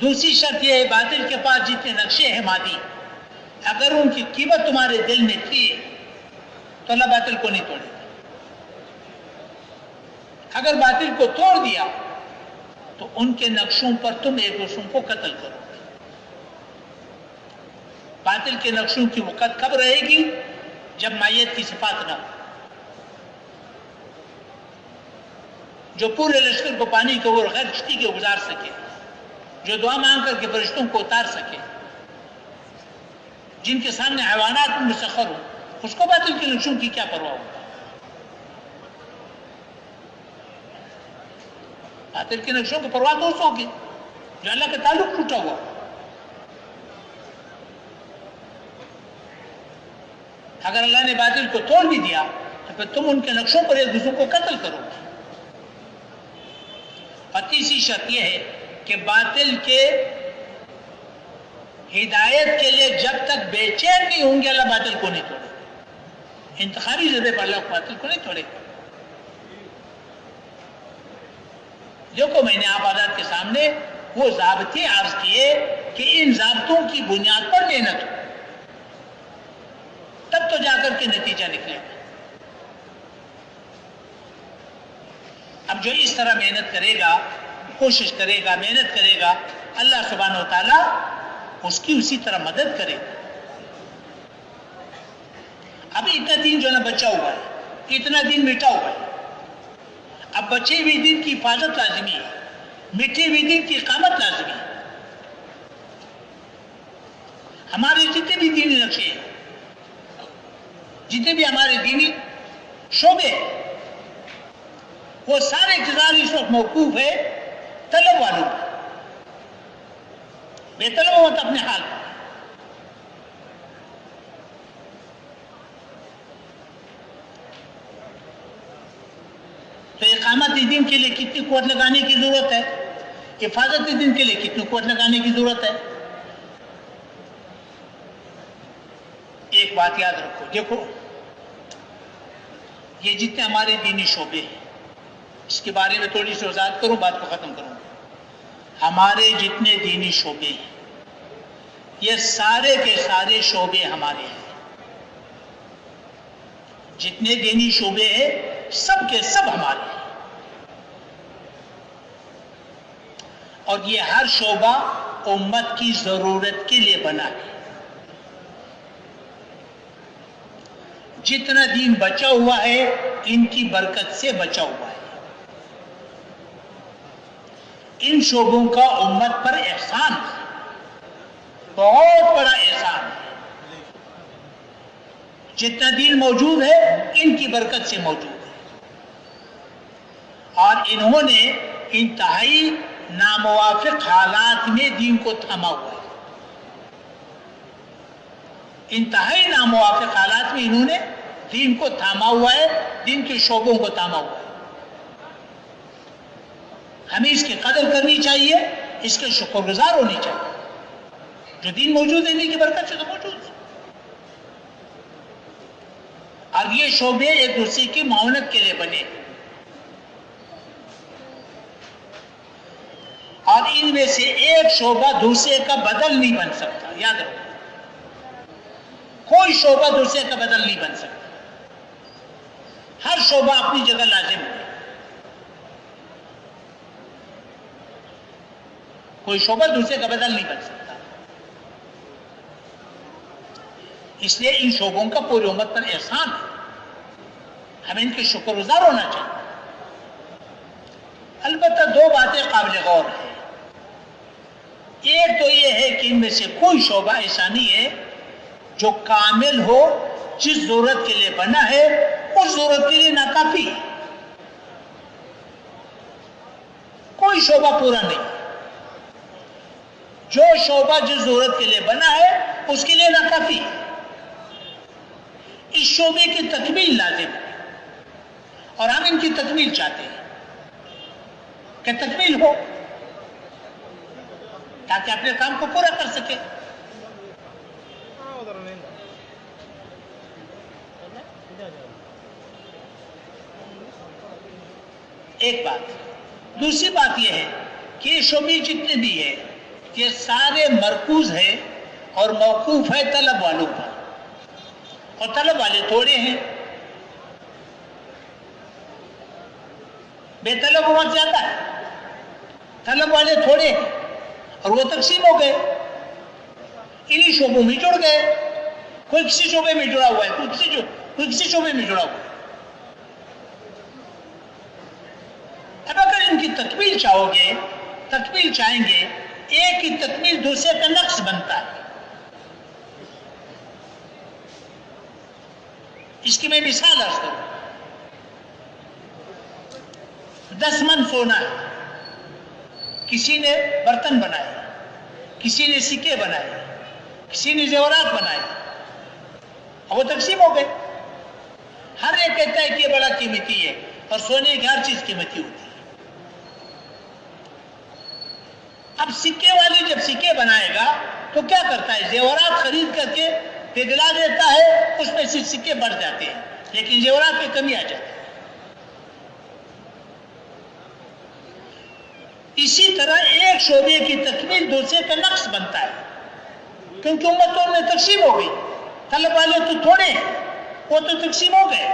S1: دوسری شرط یہ ہے، باطل کے پاس جتنے نقشے ہیں مادی، اگر ان کی قیمت تمہارے دل میں تھی تو اللہ باطل کو نہیں توڑے گا. اگر باطل کو توڑ دیا تو ان کے نقشوں پر تم ایک دوسروں کو قتل کرو گے. باطل کے نقشوں کی وقت کب رہے گی؟ جب مائیت کی صفات نہ ہو. جو پورے لشکر کو پانی کے اوپر غیر کشتی کے گزار سکے، جو دعا مانگ کر کے فرشتوں کو اتار سکے، جن کے سامنے حیوانات مسخر ہو، اس کو باطل کے نقشوں کی کیا پرواہ ہوگا؟ باطل کے نقشوں کی پرواہ تو اس ہوگی جو اللہ کا تعلق ٹوٹا ہوا. اگر اللہ نے باطل کو توڑ بھی دیا تو پھر تم ان کے نقشوں پر ایک دوسرے کو قتل کرو گے. اور تیسری شرط یہ ہے کہ باطل کے ہدایت کے لیے جب تک بے چین نہیں ہوں گے اللہ باطل کو نہیں توڑے گا. انتخابی ذریعے پر اللہ باطل کو نہیں توڑے گا. دیکھو میں نے آپ حضرات کے سامنے وہ ضابطے عرض کیے کہ ان ضابطوں کی بنیاد پر محنت ہو تب تو جا کر کے نتیجہ نکلے گا. اب جو اس طرح محنت کرے گا، کوشش کرے گا، محنت کرے گا، اللہ سبحانہ و تعالیٰ اس کی اسی طرح مدد کرے گا. ابھی اتنا دین جو ہے نا بچا ہوا ہے، اتنا دین مٹا ہوا ہے. اب بچے ہوئے دین کی حفاظت لازمی ہے، مٹے ہوئے دین کی اقامت لازمی ہے. ہمارے جتنے بھی دینی نقشے ہیں، جتنے بھی ہمارے دینی شعبے ہیں، وہ سارے کردار اس وقت موقوف ہے طلب والوں پر. بے طلب مت اپنے حال پر. تو اقامت دین کے لیے کتنی قوت لگانے کی ضرورت ہے؟ حفاظت دین کے لیے کتنی قوت لگانے کی ضرورت ہے؟ ایک بات یاد رکھو، دیکھو یہ جتنے ہمارے دینی شعبے ہیں، اس کے بارے میں تھوڑی سی وضاحت کروں، بات کو ختم کروں. ہمارے جتنے دینی شعبے ہیں یہ سارے کے سارے شعبے ہمارے ہیں. جتنے دینی شعبے ہیں سب کے سب ہمارے ہیں. اور یہ ہر شعبہ امت کی ضرورت کے لیے بنا ہے. جتنا دین بچا ہوا ہے ان کی برکت سے بچا ہوا ہے. ان شعبوں کا امت پر احسان ہے، بہت بڑا احسان ہے. جتنا دین موجود ہے ان کی برکت سے موجود ہے. اور انہوں نے انتہائی ناموافق حالات میں دین کو تھاما ہوا ہے. انتہائی ناموافق حالات میں انہوں نے دین کو تھاما ہوا ہے، دین کے شعبوں کو تھاما ہوا ہے. ہمیں اس کی قدر کرنی چاہیے، اس کے شکر گزار ہونی چاہیے. جو دین موجود ہے دین کی برکت سے تو موجود ہے. اور یہ شعبے ایک دوسرے کی معاونت کے لیے بنے، اور ان میں سے ایک شعبہ دوسرے کا بدل نہیں بن سکتا. یاد رکھو، کوئی شعبہ دوسرے کا بدل نہیں بن سکتا. ہر شعبہ اپنی جگہ لازم ہے. کوئی شعبہ دوسرے کا بدل نہیں بن سکتا. اس لیے ان شعبوں کا پوری امت پر احسان ہے، ہمیں ان کے شکر گزار ہونا چاہیے. البتہ دو باتیں قابل غور ہیں. ایک تو یہ ہے کہ ان میں سے کوئی شعبہ ایسا نہیں ہے جو کامل ہو، جس ضرورت کے لیے بنا ہے اس ضرورت کے لیے ناکافی ہے. کوئی شعبہ پورا نہیں. جو شعبہ جس ضرورت کے لیے بنا ہے اس کے لیے ناکافی ہے. اس شعبے کی تکمیل لازم ہے، اور ہم ان کی تکمیل چاہتے ہیں کہ تکمیل ہو تاکہ اپنے کام کو پورا کر سکے. ایک بات. دوسری بات یہ ہے کہ یہ شعبے جتنے بھی ہیں یہ سارے مرکوز ہیں اور موقوف ہے طلب والوں پر، اور طلب والے تھوڑے ہیں، بے طلب امت زیادہ ہے، طلب والے تھوڑے ہیں اور وہ تقسیم ہو گئے، انہی شعبوں میں جڑ گئے، کوئی کسی شعبے میں جڑا ہوا ہے، کوئی کسی شعبے میں جڑا ہوا ہے۔ اب اگر ان کی تکمیل چاہو گے، تکمیل چاہیں گے، ایک کی تکمیل دوسرے کا نقص بنتا ہے۔ اس کی میں مثال عرض کروں، 10 من سونا ہے، کسی نے برتن بنائے، کسی نے سکے بنائے، کسی نے زیورات بنائے، اور وہ تقسیم ہو گئے۔ ہر ایک کہتا ہے کہ یہ بڑا قیمتی ہے، اور سونے کی ہر چیز قیمتی ہوتی ہے۔ اب سکے والی جب سکے بنائے گا تو کیا کرتا ہے؟ زیورات خرید کر کے پگھلا دیتا ہے، اس میں سے سکے بڑھ جاتے ہیں، لیکن زیورات میں کمی آ جاتی ہے۔ اسی طرح ایک شعبے کی تکمیل دوسرے کا نقص بنتا ہے، کیونکہ امتوں میں تقسیم ہو گئی، طلب والے تو تھوڑے ہیں، وہ تو تقسیم ہو گئے۔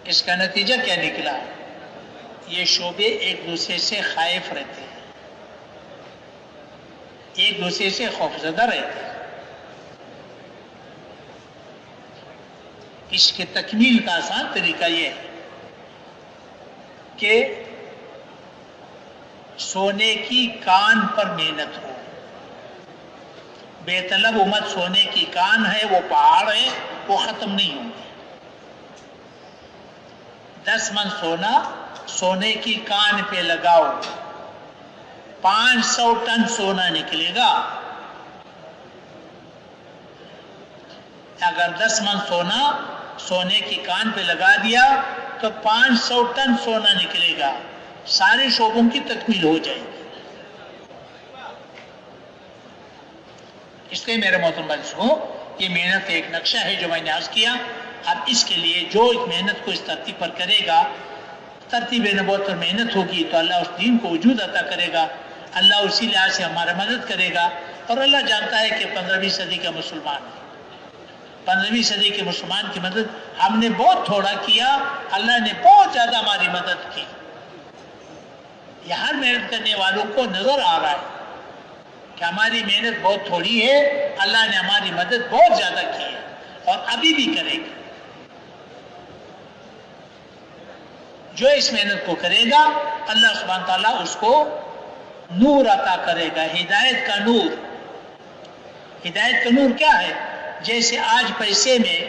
S1: اس کا نتیجہ کیا نکلا؟ یہ شعبے ایک دوسرے سے خائف رہتے ہیں، ایک دوسرے سے خوفزدہ رہتے ہیں۔ اس کی تکمیل کا آسان طریقہ یہ ہے کہ سونے کی کان پر محنت ہو۔ بے طلب امت سونے کی کان ہے، وہ پہاڑ ہے، وہ ختم نہیں ہوں گے۔ 10 من سونا سونے کی کان پہ لگاؤ، 500 ٹن سونا نکلے گا۔ اگر 10 من سونا سونے کی کان پہ لگا دیا تو 500 ٹن سونا نکلے گا، سارے شعبوں کی تکمیل ہو جائے گی۔ اس لیے میرے محترم بھائیو، یہ محنت ایک نقشہ ہے جو میں نے عرض کیا۔ اب اس کے لیے جو ایک محنت کو اس ترتیب پر کرے گا، ترتیب نبوت پر محنت ہوگی، تو اللہ اس دین کو وجود عطا کرے گا، اللہ اسی لحاظ سے ہمارا مدد کرے گا۔ اور اللہ جانتا ہے کہ 15ویں صدی کا مسلمان ہے، 15ویں صدی کے مسلمان کی مدد ہم نے بہت تھوڑا کیا، اللہ نے بہت زیادہ ہماری مدد کی۔ یہ ہر محنت کرنے والوں کو نظر آ رہا ہے کہ ہماری محنت بہت تھوڑی ہے، اللہ نے ہماری مدد بہت زیادہ کی ہے اور ابھی بھی کرے گا۔ جو اس محنت کو کرے گا، اللہ سبحانہ تعالیٰ اس کو نور عطا کرے گا، ہدایت کا نور۔ ہدایت کا نور کیا ہے؟ جیسے آج پیسے میں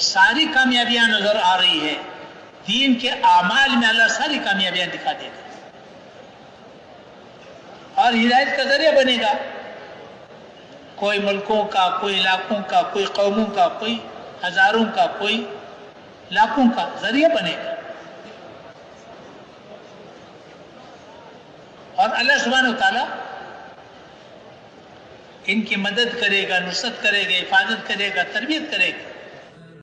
S1: ساری کامیابیاں نظر آ رہی ہے، دین کے اعمال میں اللہ ساری کامیابیاں دکھا دے گا اور ہدایت کا ذریعہ بنے گا۔ کوئی ملکوں کا، کوئی علاقوں کا، کوئی قوموں کا، کوئی ہزاروں کا، کوئی لاکھوں کا ذریعہ بنے گا۔ اور اللہ سبحانہ و تعالیٰ ان کی مدد کرے گا، نصرت کرے گا، حفاظت کرے گا، تربیت کرے گا۔